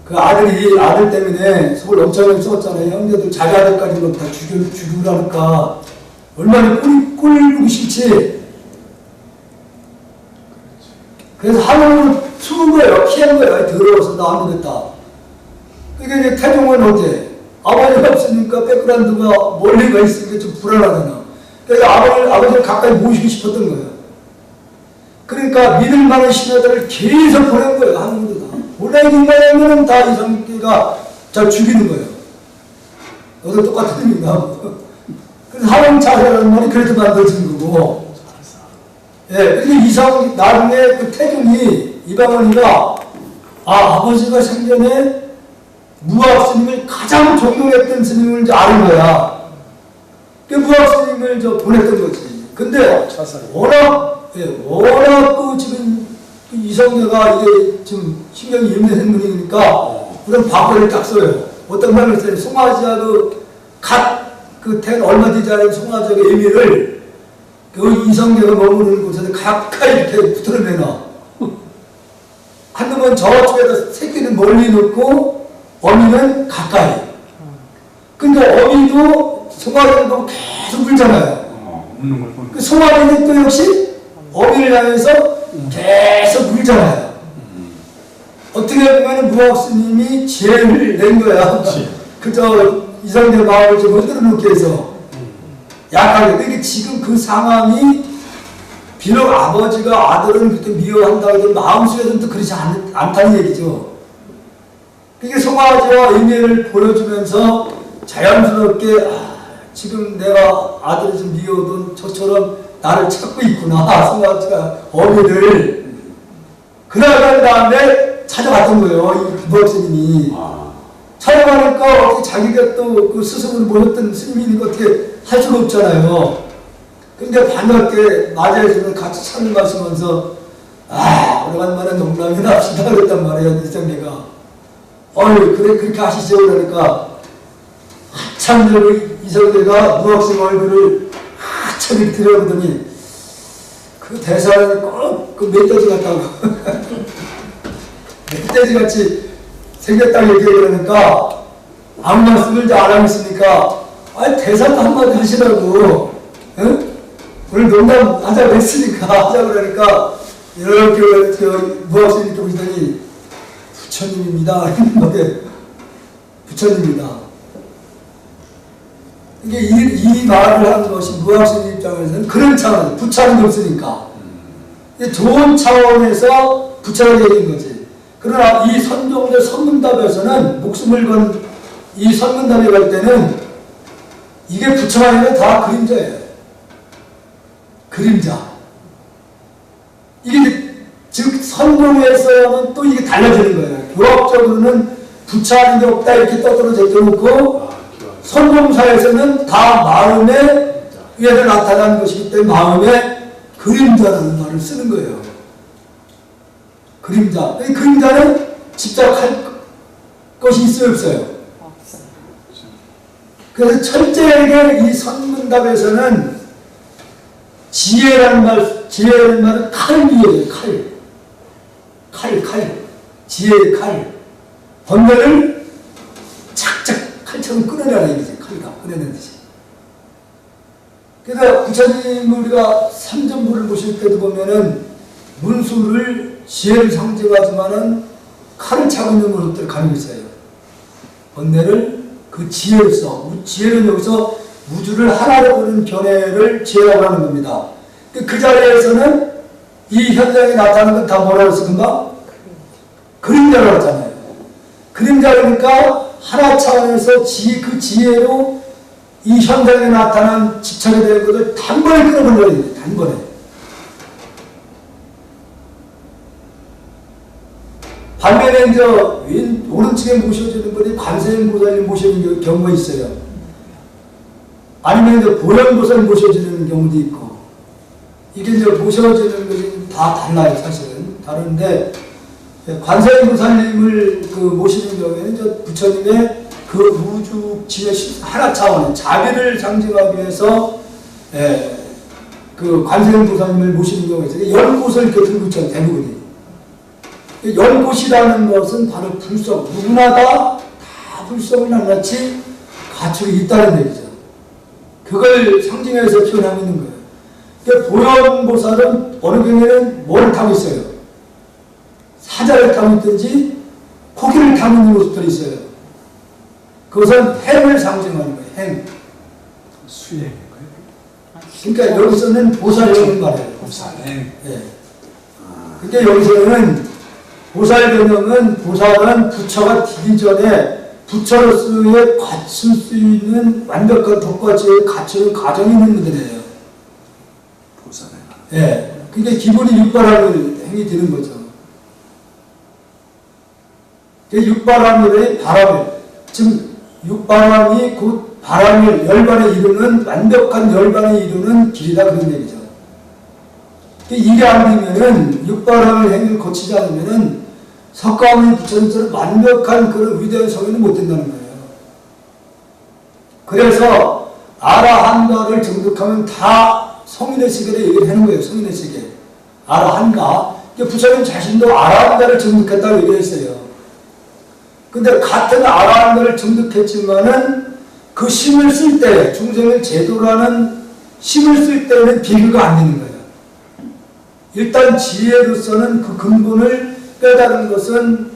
그 아들 때문에 속을 엄청 썼잖아요. 형제들 자기 아들까지 다 죽이라니까 얼마나 꼴보기 싫지. 그래서 한번으로 숨은 거예요. 피한 거예요. 더러워서 나 안 되겠다. 그러니까 이제 태종은 어때? 아버지가 없으니까 백그라운드가 멀리가 있으니까 좀 불안하잖아. 그러니까 아버지를 가까이 모시고 싶었던 거예요. 그러니까 믿을 만한 신하들을 계속 보낸 거예요. 한국으로 다. 원래 인간이면 다 이성계가 잘 죽이는 거예요. 너도 똑같은 일인가. 그래서 하원 자세라는 말이 그래도 만들어진 거고. 그래서 나중에 그 태종이 이방원이가 아버지가 생전에 무학 스님을 가장 존경했던 스님을 이제 아는 거야. 그 무학 스님을 보냈던 거지. 근데 워낙 그 지금 이성계가 이게 지금 신경이 예민한 분이니까 그런 밥벌을 딱 써요. 어떤 말을 써요. 송아지와 얼마 되지 않은 송아지와 애미를 그 이성계가 머무르는 곳에 가까이 이렇게 붙들어 내놔. 한 놈은 저쪽에다 새끼는 멀리 놓고 어미는 가까이. 근데 어미도 송아지를 보고 계속 울잖아요. 그 송아지는 또 역시 어미를 향해서 계속 울잖아요. 어떻게 보면 무학스님이 지혜를 낸 거야. 그저 이성계 마음을 좀 흔들어 놓게 해서 약하게. 그러니까 지금 그 상황이 비록 아버지가 아들은 그렇게 미워한다고 해도 마음속에서는 또 그렇지 않다는 얘기죠. 그게 송아지와 의미를 보여주면서 자연스럽게 지금 내가 아들을 좀 미워도 저처럼 나를 찾고 있구나. 송아지가 어미를. 그러간 다음에 찾아갔던 거예요. 이 부학스님이. 찾아가니까 어떻게 자기가 또 그 스승을 모셨던 스님이니까 어떻게 할 수가 없잖아요. 근데 반갑게 맞이해서 같이 차를 마시면서 오래간만에 농담이나 합시다 그랬단 말이에요. 이성계가. 그래 그렇게 하시죠. 그러니까 한참 이성계가 무학생 얼굴을 한참 이렇게 들여다보더니 그 대사는 꼭 그 멧돼지 같다고 멧돼지 같이 생겼다고 얘기해 그러니까 아무 말씀을 이제 안 하고 있으니까 대사도 한마디 하시라고. 응? 오늘 농담 하자고 했으니까 하자고 그러니까 이렇게 무학생 이렇게 보시더니 부처님입니다. 부처님이다. 이게 이 말을 하는 것이 무학생 입장에서는 그런 차원, 부처는 게 없으니까. 좋은 차원에서 부처가 되는 거지. 그러나 이 선종대 선문답에서는 목숨을 건 이 선문답에 갈 때는 이게 부처가 아니라 다 그림자예요. 그림자. 이게 즉 선종에서는 또 이게 달라지는 거예요. 교학적으로는 부처하는 게 없다 이렇게 떠들어 제껴놓고 선종사에서는 다 마음의 위에서 나타나는 것이기 때문에 마음의 그림자라는 말을 쓰는 거예요. 그림자. 이 그림자는 집착할 것이 있어요, 없어요? 그래서 철저하게 이 선문답에서는 지혜라는 말은 칼이에요, 칼. 지혜의 칼. 번뇌를 착착 칼처럼 끊어내라 이거지. 칼과 끊어내듯이. 그래서 부처님 우리가 삼전부를 보실 때도 보면은 문수를 지혜를 상징하지만은 칼을 차고 있는 모습들을 가리고 있어요. 번뇌를 그 지혜로서, 지혜는 여기서 우주를 하나로 보는 견해를 지혜라고 하는 겁니다. 그 자리에서는 이 현장이 나타나는 건 다 뭐라고 했어, 금방? 그림자라고 했잖아요. 그림자니까 하나 차원에서 그 지혜로 이 현상에 나타난 집착에 대한 것을 단번에 끊어버려야 돼요. 단번에. 반면에 이제 오른쪽에 모셔지는 분이 관세음보살님 모시는 경우가 있어요. 아니면 이제 보현보살 모셔지는 경우도 있고, 이게 이제 모셔지는 것이 다 달라요, 사실은. 다른데, 관세음보살님을 모시는 경우에는 이제 부처님의 그 우주 지혜 하나 차원의 자비를 상징하기 위해서, 그 관세음보살님을 모시는 경우가 있어요. 10곳을 이렇게 들고 있잖아요, 대부분이. 10곳이라는 것은 바로 불성, 누구나 다 불성을 낱낱이 갖추고 있다는 얘기죠. 그걸 상징해서 표현하고 있는 거예요. 그러니까 보현보살은 어느 경우에는 뭐를 타고 있어요? 사자를 타고 있든지 코끼리를 타고 있는 모습들이 있어요. 그것은 행을 상징하는 거예요. 행. 수행. 그러니까 여기서는 보살행을 말해요. 보살행. 예. 근데 여기서는 보살 개념은, 보살은 부처가 되기 전에 부처로서의 갖출 수 있는 완벽한 덕과 지혜를 갖추는 과정이 있는 분들이에요. 보살행. 예. 그게 기본이 육바람을 행이 되는 거죠. 육바람의 바람을, 즉 육바람이 곧 바람을 열반에 이루는 완벽한 열반에 이루는 길이다, 그런 얘기죠. 이게 안 되면은 육바람을 행을 거치지 않으면은 석가모니 부처님처럼 완벽한 그런 위대한 성인은 못 된다는 거예요. 그래서 아라한가를 정득하면 다 성인의 세계를 얘기를 하는 거예요. 성인의 세계. 아라한가. 부처님 자신도 아라한가를 정득했다고 얘기했어요. 근데 같은 아라한가를 정득했지만은 그 힘을 쓸 때, 중생을 제도로 하는 힘을 쓸 때는 비교가 안 되는 거예요. 일단 지혜로서는 그 근본을 깨달은 것은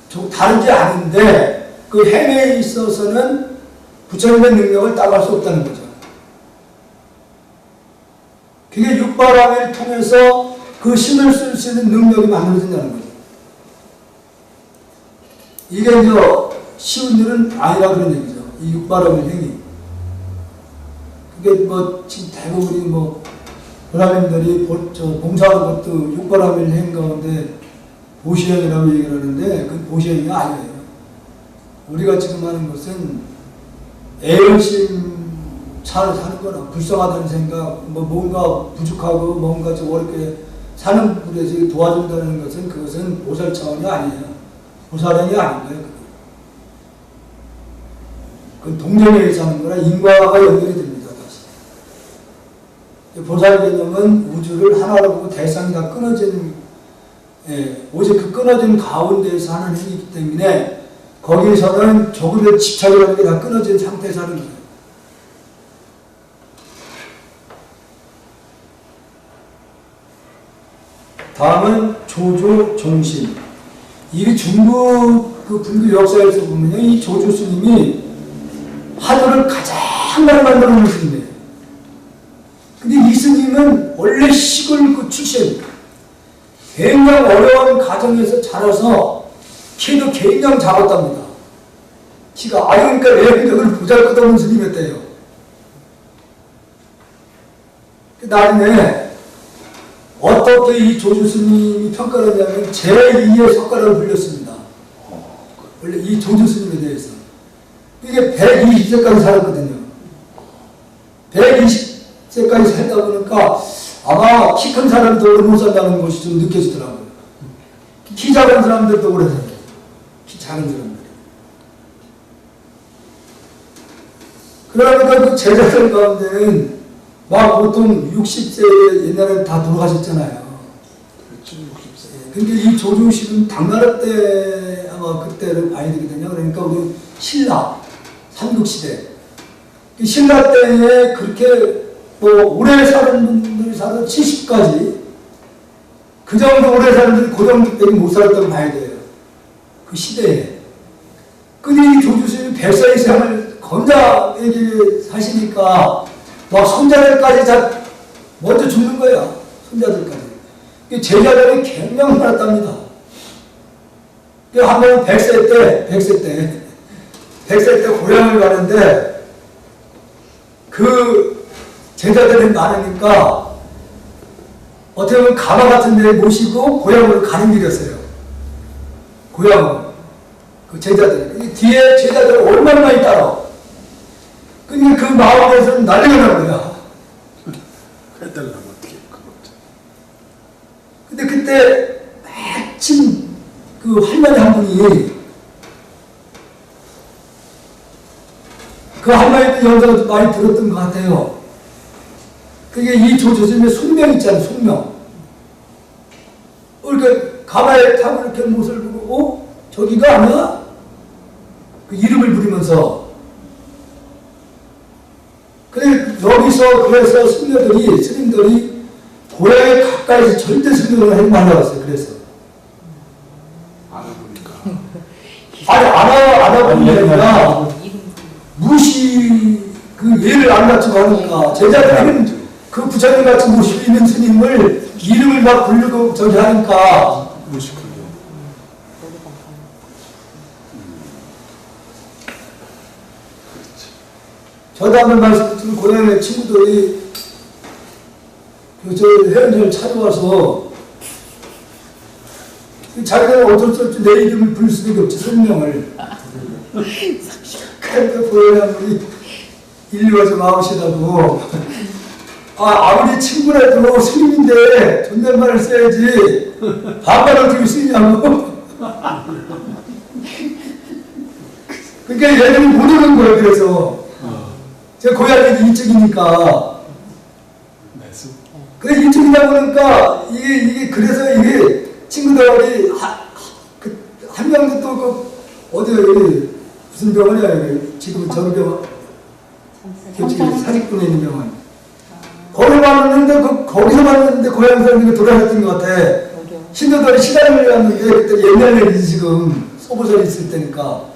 좀 다르지 않은데, 그 행에 있어서는 부처님의 능력을 따라갈 수 없다는 거죠. 그게 육바람을 통해서 그 힘을 쓸 수 있는 능력이 만들어진다는 거죠. 이게 이제 쉬운 일은 아니라 그런 얘기죠. 이 육바람의 행위. 그게 지금 대부분이 보라님들이 봉사하는 것도 육바람일 행 가운데 보시행이라고 얘기를 하는데, 그 보시행이 아니에요. 우리가 지금 하는 것은 애열심 사는 거나 불쌍하다는 생각, 뭔가 부족하고 뭔가 좀 어렵게 사는 분에게 도와준다는 것은, 그것은 보살 차원이 아니에요. 보살행이 아닌 거예요. 그건 동정에 의해서 하는 거라 인과가 연결이 됩니다. 보살 개념은 우주를 하나로 보고 대상이 다 끊어진, 오직 그 끊어진 가운데에서 하는 행위이기 때문에 거기에서는 조금의 집착이라는 게 다 끊어진 상태에서 하는 거예요. 다음은 조조 종신. 이게 중국 그 불교 역사에서 보면요, 이 조조 스님이 화두를 가장 많이 만들어 놓은 스님이에요. 근데 이 스님은 원래 시골 그 출신, 굉장히 어려운 가정에서 자라서 키도 굉장히 작았답니다. 키가, 그러니까 외형적으로 보잘것없는 스님이었대요. 나중에 어떻게 이 조주 스님이 평가를 하냐면 제2의 석가라고 불렸습니다. 원래 이 조주 스님에 대해서. 이게 120세까지 살았거든요. 120세까지 살다 보니까 아마 키 큰 사람도 오래 못 산다는 것이 좀 느껴지더라고요. 키 작은 사람들도 오래 살아요. 키 작은 사람들이. 그러니까 그 제자들 가운데는 막 보통 60세 옛날에 다 돌아가셨잖아요. 그렇죠, 60세. 근데 이 조주식은 당나라 때 아마 그때를 봐야 되거든요. 그러니까 우리 신라, 삼국시대. 신라 때에 그렇게 오래 사는 분들이 살아 70까지 그 정도 오래 사는 분들이 그 정도밖에 못 살았다고 봐야 돼요. 그 시대에. 근데 이 조주식이 100살 이상을 건장하게 사시니까 막 손자들까지 다 먼저 죽는 거야. 손자들까지. 제자들이 굉장히 많았답니다. 한 번은 100세 때 100세 때 고향을 가는데 그 제자들이 많으니까 어떻게 보면 가마 같은 데 모시고 고향으로 가는 길이었어요. 고향으로. 그 제자들. 이 뒤에 제자들 얼마나 많이 따라. 그러니까 그 마을에서는 난리가 난 거야. 해달라면 어떻게 그거죠? 근데 그때 마침 그 할머니 한 분이 그 할머니도 영상을 많이 들었던 것 같아요. 그게 이 조조스님의 숙명 있잖아요, 숙명. 이렇게 가마에 타고 이렇게 못을 보고, 저기가 아니야? 그 이름을 부리면서. 그래, 여기서, 그래서 스님들이 고향에 가까이서 절대 스님을 하지 말라고 했어요, 그래서. 알아보니까. 아니, 알아보는 게 아니라, 무시, 그 예를 안 갖추고 하니까, 제자들은 그 부처님 같이 모시고 있는 스님을 이름을 막 부르고 저기 하니까, 무식하게. 저도 한번 말씀드린 고향의 친구들이 저 회원님을 찾아와서 자기가 어쩔 수 없이 내 이름을 부를 수밖에 없지, 설명을. 그러니까 고향이 일리 와서 나오시라고. 아무리 친구라도 스님인데 존댓말을 써야지 반말을 어떻게 쓰냐고. 그러니까 얘들이 모르는 거예요. 그래서 제 고향이 이쪽이니까. 그래 이쪽이다 보니까 이게 그래서 이게 친구들이 한 명도 또 어디 무슨 병원이야 여기 지금 저 병원 사직군에 있는 병원. 거기 봤는데 거기서 봤는데 고향 사람들이 돌아갔던 것 같아. 신도들이 시간을 갔는데 그때 옛날 일이지 지금 소보살이 있을 때니까.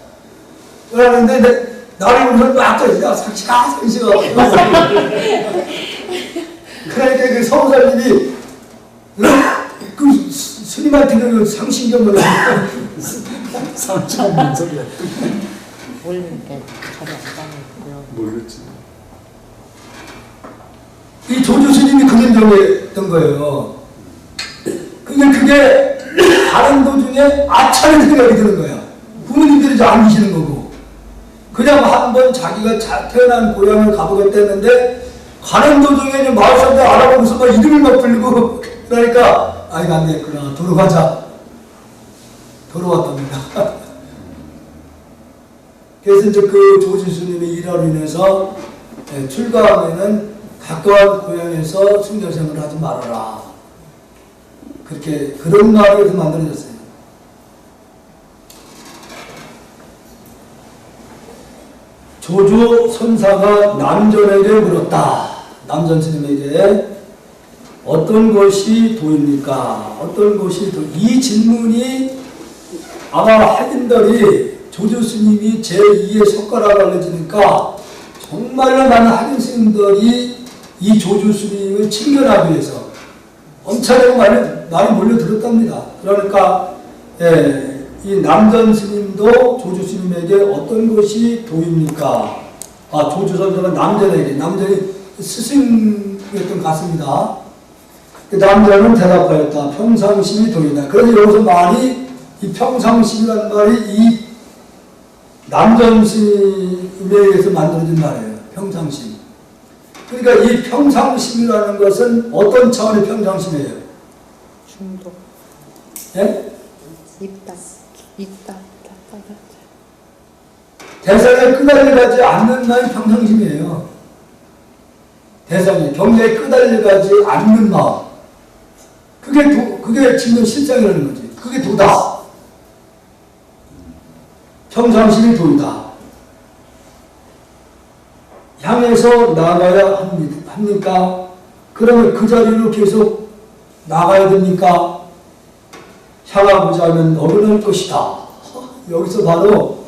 그러는데 나를 보면서 막 야 상시가 그러니까 그 소보살님이 그 스님한테 그 상신경을 상처없는 소리야. 모르니까 저도 안 가는구나. 모르지. 이 조조 스님이 그런 경우였던 거예요. 근데 그게 다른 도중에 아차는 생각이 드는 거야. 부모님들이 잘 안 계시는 거고. 그냥 한번 자기가 태어난 고향을 가보겠다 했는데 가는 도중에 마을 사람들 알아보면서 막 이름을 막 불리고 그러니까 아이고 안 되겠구나. 돌아가자. 돌아왔답니다. 그래서 이제 그 조조 스님의 일화로 인해서 출가하면은 가까운 고향에서 승려생활을 하지 말아라. 그렇게 그런 말을 만들어졌어요. 조조 선사가 남전에게 물었다. 남전 스님에게 어떤 것이 도입니까? 어떤 것이 도? 이 질문이 아마 하긴들이 조조 스님이 제2의 석가라고 알려지니까 정말로 많은 하긴 스님들이 이 조조 스님을 칭견하기 위해서 엄청나게 많이 몰려들었답니다. 그러니까 이 남전 스님도 조조 스님에게 어떤 것이 도입니까? 조조 선사가 남전이 스승이었던 것 같습니다. 남전은 대답하였다. 평상심이 도이다. 그래서 여기서 말이 이 평상심이라는 말이 이 남전 스님에 의해서 만들어진 말이에요. 평상심. 그러니까 이 평상심이라는 것은 어떤 차원의 평상심이에요? 중독. 예? 있다. 대상에 끄달려가지 않는 마음이 평상심이에요. 대상에, 경계에 끄달려가지 않는 마음. 그게 지금 실상이라는 거지. 그게 도다. 평상심이 도이다. 향해서 나가야 합니까? 그러면 그 자리로 계속 나가야 됩니까? 향하고자 하면 어른할 것이다. 여기서 바로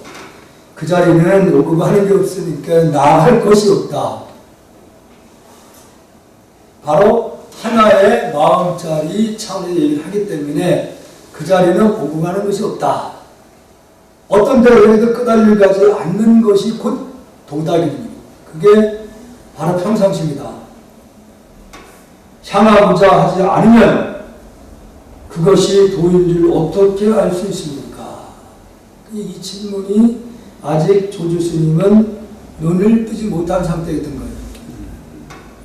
그 자리는 오고 하는 게 없으니까 나갈 것이 없다. 바로 하나의 마음자리 차원의 얘기를 하기 때문에 그 자리는 오고 가는 것이 없다. 어떤 데에도 끄달려 가지 않는 것이 곧 도닥입니다. 그게 바로 평상시입니다. 향하고자 하지 않으면 그것이 도인 줄 어떻게 알 수 있습니까? 이 질문이 아직 조주 스님은 눈을 뜨지 못한 상태였던 거예요.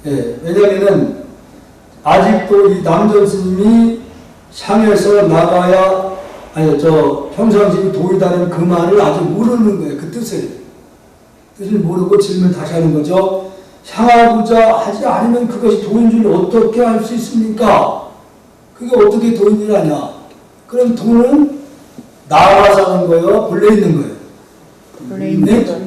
예, 왜냐하면 아직도 이 남전 스님이 향에서 나가야 평상시 도이다는 그 말을 아직 모르는 거예요. 그 뜻을 모르고 질문을 다시 하는 거죠. 향하고자 하지 않으면 그것이 도인 줄 어떻게 알 수 있습니까? 그게 어떻게 도인 줄 아냐? 그럼 도는 나가서 하는 거예요? 본래 있는 거예요? 본래 있는 거.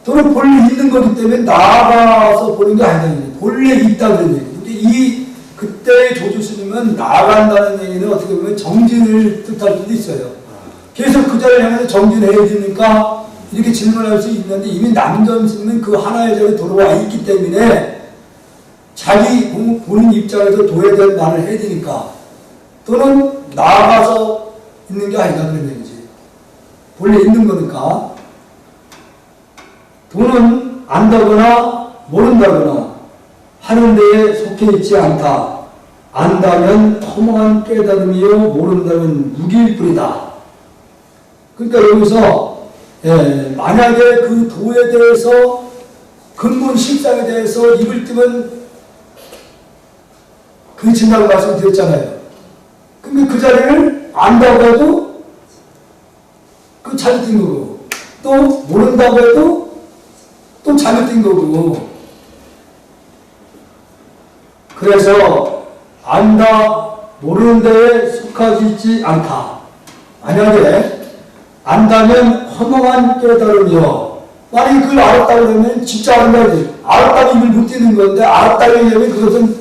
도는 본래 있는 거기 때문에 나가서 보는 게 아니다. 본래 있다 그런 얘기예요. 근데 그때의 조주 스님은 나간다는 얘기는 어떻게 보면 정진을 뜻할 수도 있어요. 계속 그 자리를 향해서 정진해야 되니까 이렇게 질문할 수 있는데 이미 남전 스님은 그 하나의 자리에 돌아와 있기 때문에 자기 보는 입장에서 도에 대한 말을 해야 되니까 또는 나가서 있는 게 아니다 그런 얘기지. 본래 있는 거니까 도는 안다거나 모른다거나 하는 데에 속해 있지 않다. 안다면 허무한 깨달음이요 모른다면 무기일 뿐이다. 그러니까 여기서 만약에 그 도에 대해서 근본 실상에 대해서 입을 뜨면 그친다고 말씀드렸잖아요. 그러니까 그 자리를 안다고 해도 그 잘못된 거고 또 모른다고 해도 또 잘못된 거고 그래서 안다 모르는 데에 속하지 있지 않다. 만약에 안다면 허망한 깨달음이요. 만약에 그걸 알았다고 하면 진짜 안다지. 알았다고 입을 못 띄는 건데 알았다고 하면 그것은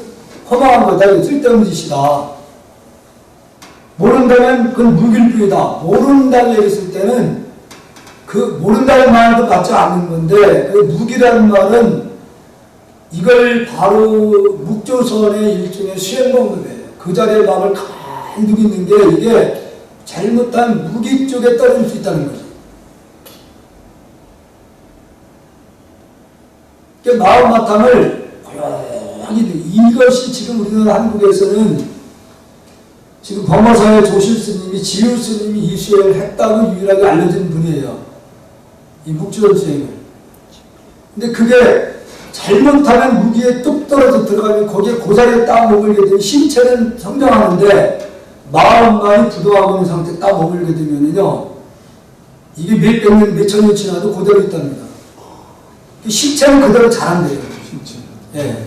허망한 거다. 쓸데없는 짓이다. 모른다면 그건 무기일 뿐이다. 모른다고 얘기했을 때는 그 모른다는 말도 맞지 않는 건데 그 무기라는 말은 이걸 바로 묵조선의 일종의 수행법이에요. 그 자리에 마음을 가만히 두고 있는 게 이게 잘못한 무기 쪽에 떨어질 수 있다는 거죠. 그러니까 마음 바탕을 이것이 지금 우리나라 한국에서는 지금 범어사의 조실 스님이 지우 스님이 이 수행을 했다고 유일하게 알려진 분이에요. 이 묵조선 수행을. 근데 그게 잘못하면 무기에 뚝 떨어져 들어가면 거기에 고자리에 딱 머물게 되면 신체는 성장하는데 마음만이 부도하고 있는 상태에 딱 머물게 되면요 이게 몇백 년, 몇천 년 지나도 그대로 있답니다. 신체는 그대로 자란대요. 예.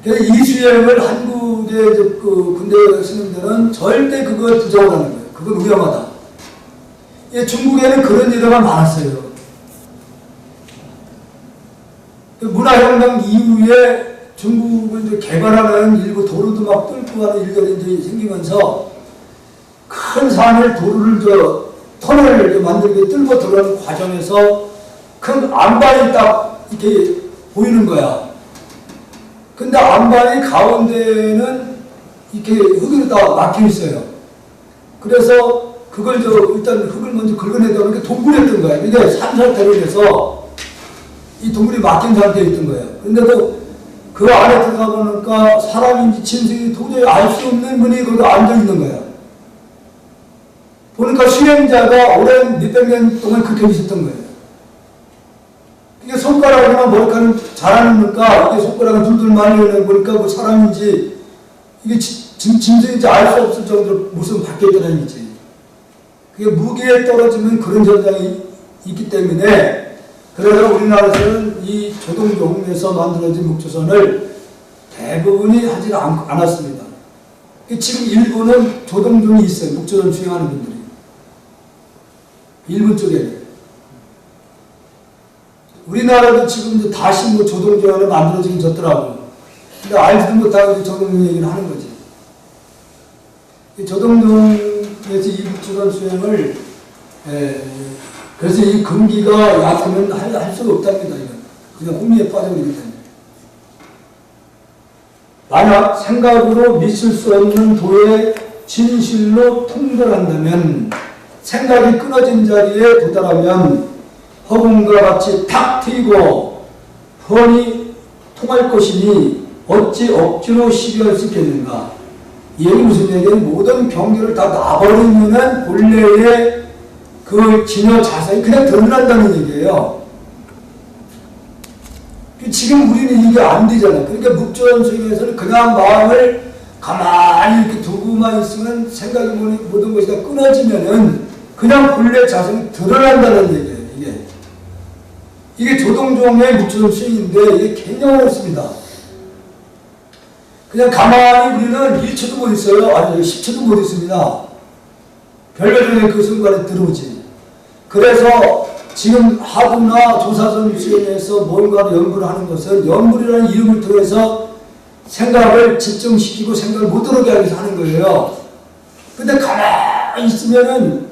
그래서 이 수행을 한국의 그 군대 스님들은 절대 그걸 부정을 하는 거예요. 그건 위험하다. 예, 중국에는 그런 일화가 많았어요. 문화혁명 이후에 중국을 이제 개발하는 일부 도로도 막 뚫고 하는 일들이 이제 생기면서 큰 산을 도로를 터널을 만들게 뚫고 들어가는 과정에서 큰 안반이 딱 이렇게 보이는 거야. 근데 안반이 가운데는 이렇게 흙으로 다 막혀 있어요. 그래서 그걸 일단 흙을 먼저 긁어내다 보니까 동굴이었던 거야. 이게 산사태로 해서 이 동굴이 막힌 상태에 있던 거예요. 근데도 그 안에 들어가 보니까 사람인지 짐승인지 도저히 알 수 없는 분이 거기 앉아있는 거예요. 보니까 수행자가 오랜 몇백 년 동안 그렇게 있었던 거예요. 이게 손가락으로만 머리카락을 잘하니까 이게 손가락을 둘둘 말려 보니까 그 사람인지 이게 짐승인지 알 수 없을 정도로 모습이 바뀌었다는 거지. 그게 무기에 떨어지면 그런 현상이 있기 때문에 그래서 우리나라에서는 이 조동종에서 만들어진 묵조선을 대부분이 하지 않았습니다. 지금 일본은 조동종이 있어요. 묵조선 수행하는 분들이. 일본 쪽에는. 우리나라도 지금 이제 다시 조동종을 만들어지긴 졌더라고요. 근데 알지도 못하고 조동종 얘기를 하는 거지. 이 조동종에서 이 묵조선 수행을 그래서 이 금기가 약하면 할 수가 없답니다. 그냥 흥미에 빠져버리기 때문에. 만약 생각으로 미칠 수 없는 도에 진실로 통달한다면 생각이 끊어진 자리에 도달하면 허공과 같이 탁 트이고 훤히 통할 것이니 어찌 억지로 시비할 수 있겠는가. 이 얘기 무슨 얘기냐면 모든 경계를 다 놔버리면은 본래의 그 진여 자성이 그냥 드러난다는 얘기예요. 지금 우리는 이게 안 되잖아. 그러니까 묵조원 수행에서는 그냥 마음을 가만히 이렇게 두고만 있으면 생각이 모든 것이 다 끊어지면은 그냥 본래 자성이 드러난다는 얘기예요. 이게 조동종의 묵조원 수행인데 이게 굉장히 어렵습니다. 그냥 가만히 우리는 1초도 못 있어요. 아니 10초도 못 있습니다. 별별중에 그 순간에 들어오지. 그래서 지금 하부나 조사선 수행에서 뭔가를 연구를 하는 것은 연구라는 이름을 통해서 생각을 집중시키고 생각을 못 들어오게 하기 위해서 하는 거예요. 근데 가만히 있으면은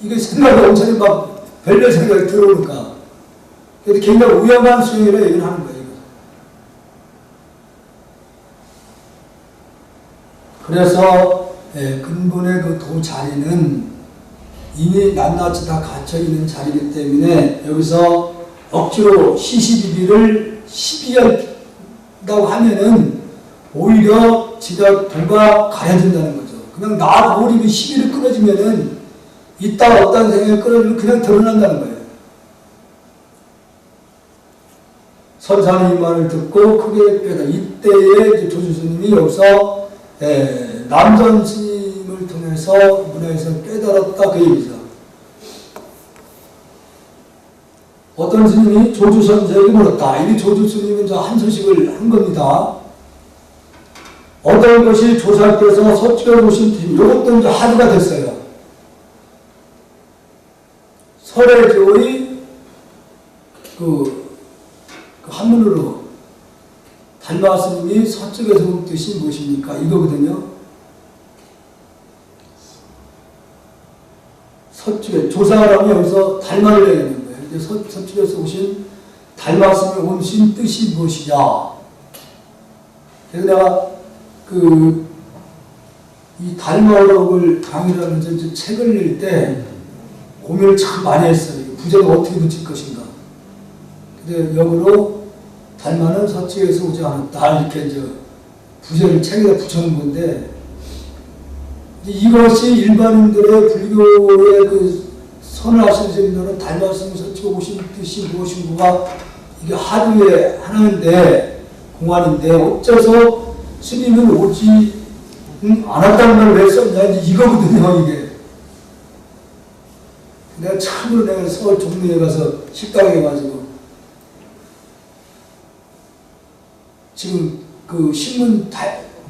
이게 생각이 엄청 막 별별 생각이 들어오니까. 그래서 굉장히 위험한 수행이라 얘기를 하는 거예요. 그래서 근본의 그 도 자리는 이미 낱낱이 다 갇혀있는 자리이기 때문에 여기서 억지로 시시비비를 시비한다고 하면은 오히려 지가 도가 가려진다는 거죠. 그냥 나 몰입이 시비를 끊어지면은 있다 없다는 생각이 끊어지면 그냥 드러난다는 거예요. 선사의 말을 듣고 크게 깨달아. 이때에 조주스님이 여기서 남전 스님을 통해서 문화에서 깨달았다 그 얘기죠. 어떤 스님이 조주선생에게 물었다. 이 조주스님은 저 한 소식을 한 겁니다. 어떤 것이 조사께서 서쪽에 오신 팀, 이것도 이제 하루가 됐어요. 설해교의 그 한문으로 달마 스님이 서쪽에서 온 뜻이 무엇입니까? 이거거든요. 서쪽에 조사라면 여기서 달마를 얘기하는 거예요. 이제 서쪽에서 오신 달마 스님이 오신 뜻이 무엇이냐? 그래서 내가 이 달마어록을 강의를 하면서 이제 책을 낼 때 고민을 참 많이 했어요. 부제를 어떻게 붙일 것인가. 근데 역으로 달마는 서쪽에서 오지 않았다. 이렇게 이제 부제를 책에다 붙여놓은 건데, 이것이 일반인들의 불교의 그 선을 하시는 분들은 달마 스님이 서쪽에 오신 뜻이 무엇인가, 이게 하루에 하나인데, 공안인데, 어째서 스님은 오지 않았다는 걸 왜 썼냐, 이거거든요, 이게. 내가 참으로 내가 서울 종로에 가서 식당에 가지고 지금 그 신문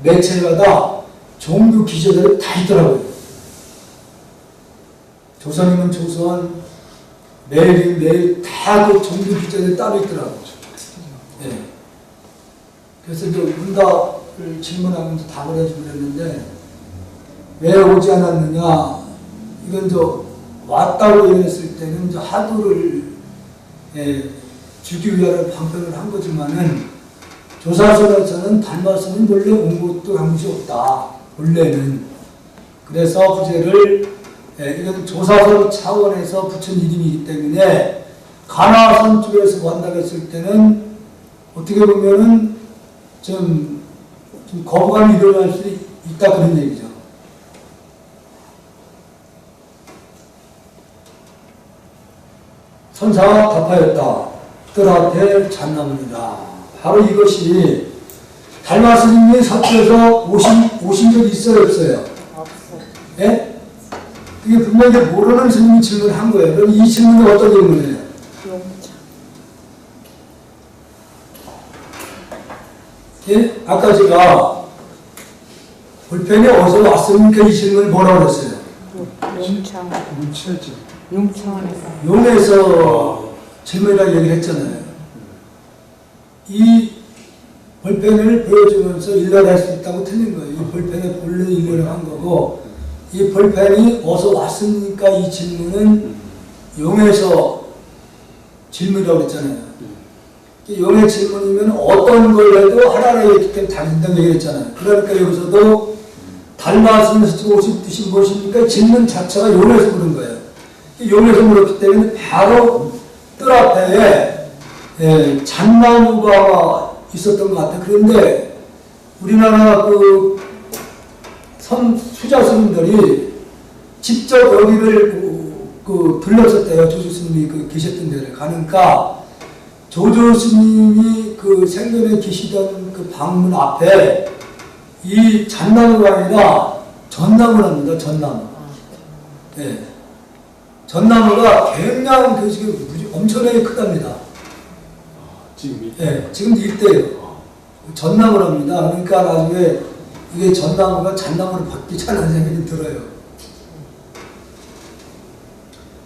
매체마다 종교 기자들이 다 있더라고요. 조선이면 조선, 매일 다 그 종교 기자들이 따로 있더라고요. 네. 그래서 이제 문답을 질문하면서 답을 해주고 그랬는데, 왜 오지 않았느냐, 이건 왔다고 얘기했을 때는 이제 하도를 주기 위한 방편을 한 거지만은 조사서에서는 달마스는 원래 온 것도 한 것이 없다. 원래는. 그래서 부제를 이건 조사서 차원에서 붙인 이름이기 때문에 가나선 쪽에서 왔다고 했을 때는 어떻게 보면은 좀 거부감이 일어날 수 있다 그런 얘기죠. 선사가 답하였다. 뜰한테 잣나무니라. 바로 이것이 달마 스님이 서쪽에서 오신 적이 있어요, 없어요? 없어요. 예? 이게 분명히 모르는 스님이 질문을 한 거예요. 그럼 이 질문은 어떤 질문이에요? 용차. 예? 아까 제가 볼펜이 어디서 왔습니까? 이 질문을 뭐라고 그랬어요? 용창. 문체죠. 용창에서. 용에서 질문이라고 얘기를 했잖아요. 이 볼펜을 보여주면서 일러낼 수 있다고 틀린 거예요. 이 볼펜의 본래 일러를 한 거고, 이 볼펜이 어디서 왔습니까? 이 질문은 용에서 질문이라고 그랬잖아요. 용의 질문이면 어떤 걸 해도 하나라고 했기 때문에 다른다고 얘기했잖아요. 그러니까 여기서도 닮았으면서 오실 뜻이 무엇입니까? 질문 자체가 용에서 물은 거예요. 용에서 물었기 때문에 바로 뜰 앞에 잣나무가 있었던 것 같아요. 그런데 우리나라 그 수자 스님들이 직접 여기를 들렀었대요. 조조 스님이 계셨던 데를 가니까 조조 스님이 그 생전에 계시던 그 방문 앞에 이 잣나무가 아니라 전나무랍니다. 전나무. 예. 전나무가 굉장히 지금 엄청나게 크답니다. 지금이? 예, 지금 이때요. 전나무랍니다. 그러니까 나중에 이게 전나무가 잣나무로 바뀌자는 생각이 들어요.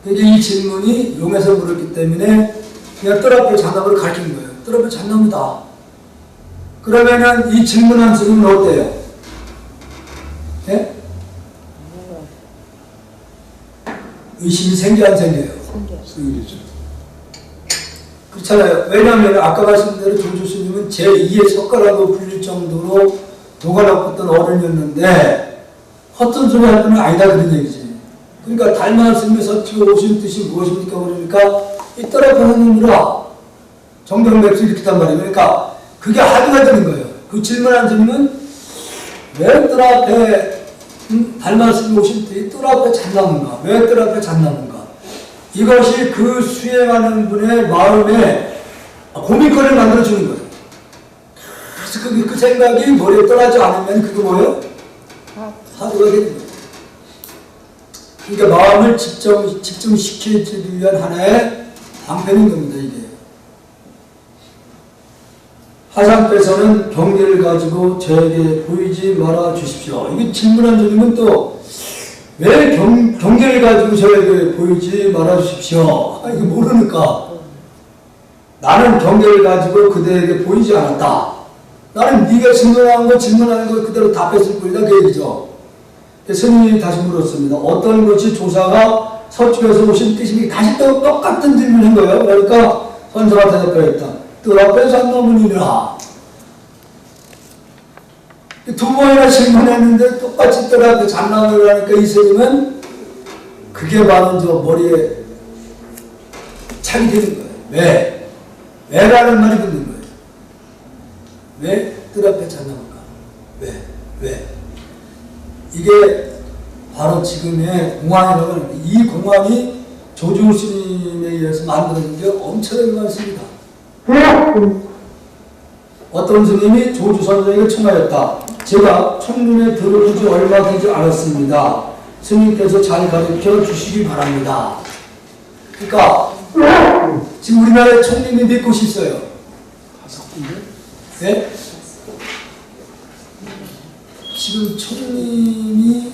그러니까 이 질문이 용에서 물었기 때문에 그냥 뜰 앞에 잣나무를 가르친 거예요. 뜰 앞에 잣나무다. 그러면은 이 질문한 스님은 어때요? 예? 의심이 생겨 안 생겨요? 생기죠. 그렇잖아요. 왜냐하면 아까 말씀대로 조조 스님은 제2의 석가라고 불릴 정도로 도가 높았던 어른이었는데 헛된 소리 할 분은 아니다 그런 얘기지. 그러니까 닮았으면서 지금 오신 뜻이 무엇입니까? 그러니까 이 떠나고 하느니라 정병맥주 이렇게 단 말이에요. 그러니까 그게 합의가 되는 거예요. 그 질문한 스님은 왜 뜰 앞에 닮았으면 오신 뜻이 뜰 앞에 잣나무인가? 왜 뜰 앞에 잣나무인가? 이것이 그 수행하는 분의 마음에 고민거리를 만들어주는 거예요. 그래서 그 생각이 머리에 떠나지 않으면 그게 뭐예요? 하도가 되는 거예요. 그러니까 마음을 집중시키기 위한 하나의 방편인 겁니다, 이게. 화상께서는 경계를 가지고 저에게 보이지 말아 주십시오. 이게 질문한 주님은 또 왜 경계를 가지고 저에게 보이지 말아 주십시오. 이게 모르니까. 나는 경계를 가지고 그대에게 보이지 않았다. 나는 네가 질문하는 거 그대로 답했을 뿐이다 그 얘기죠. 스님이 다시 물었습니다. 어떤 것이 조사가 서쪽에서 오신 뜻입니까? 다시 또 똑같은 질문을 한 거예요. 그러니까 선사가 대답하였다. 뜰 앞에 잣나무니라. 두 번이나 질문했는데 똑같이 뜰 앞에 잣나무라니까 이 스님은 그게 바로 저 머리에 착이 되는 거예요. 왜? 왜라는 말이 붙는 거예요. 왜 뜰 앞에 잣나무가? 왜? 이게 바로 지금의 공안이라고 하는데 이 공안이 조주 스님에 의해서 만들어진 게 엄청나게 많습니다. 어떤 스님이 조주 선생에게 청하였다. 제가 총림에 들어온 지 얼마 되지 않았습니다. 스님께서 잘 가르쳐 주시기 바랍니다. 그러니까 지금 우리나라에 총림이 몇 곳이 있어요? 5군데? 네? 지금 총림이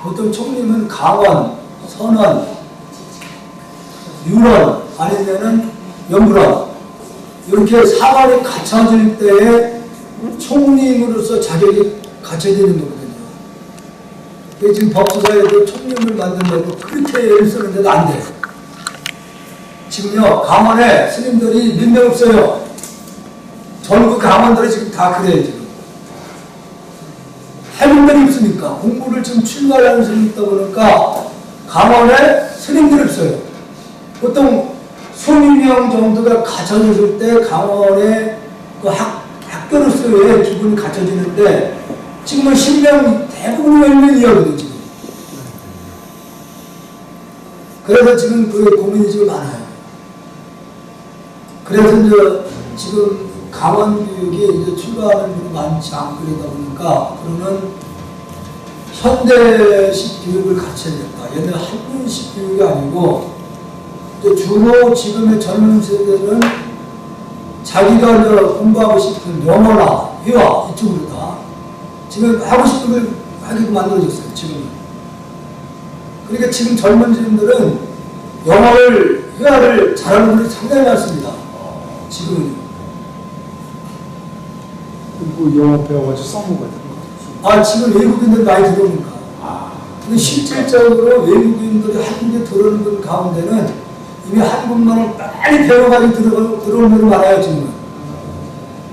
보통 총림은 강원, 선원, 유원 아니면은 영부원 이렇게 사관이 갖춰질 때에 총림으로서 자격이 갖춰지는 거거든요. 지금 법조사에도 총림을 만들려고 그렇게 애를 쓰는데도 안 돼. 지금요 강원에 스님들이 몇 명 없어요. 전국 강원들이 지금 다 그래요. 지금 해군들이 없으니까 공부를 지금 출발하는 스님이 있다 보니까 강원에 스님들이 없어요. 보통 20명 정도가 갖춰졌을 때 강원에 그 학교로서의 기분이 갖춰지는데 지금은 10명 대부분 10명이거든요. 지금. 그래서 지금 그 고민이 지금 많아요. 그래서 이제 지금 강원 교육이 이제 출발하는 분이 많지 않고 그러다 보니까 그러면 현대식 교육을 갖춰야겠다. 얘는 한문식 교육이 아니고 주로 지금의 젊은 세대는 자기가 공부하고 싶은 영어나 회화 이쪽으로 다 지금 하고 싶은 걸 하기로 만들어졌어요. 지금은. 그러니까 지금 젊은 세대들은 영어를 회화를 잘하는 분이 상당히 많습니다. 지금은. 뭐 영어 배워가지고 써먹어야 되는 거. 지금 외국인들 많이 들어오니까. 근데 실질적으로 외국인들이 한국에 들어오는 분 가운데는 이미 한국말을 빨리 배워가지고 들어오는 분이 많아요, 지금은.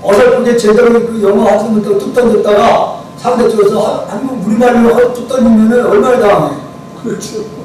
어설프게 제대로 그 영어 하지 못하고 툭 던졌다가 상대 쪽에서 한국 우리말로 헛 던지면은 얼마나 당해. 그렇죠.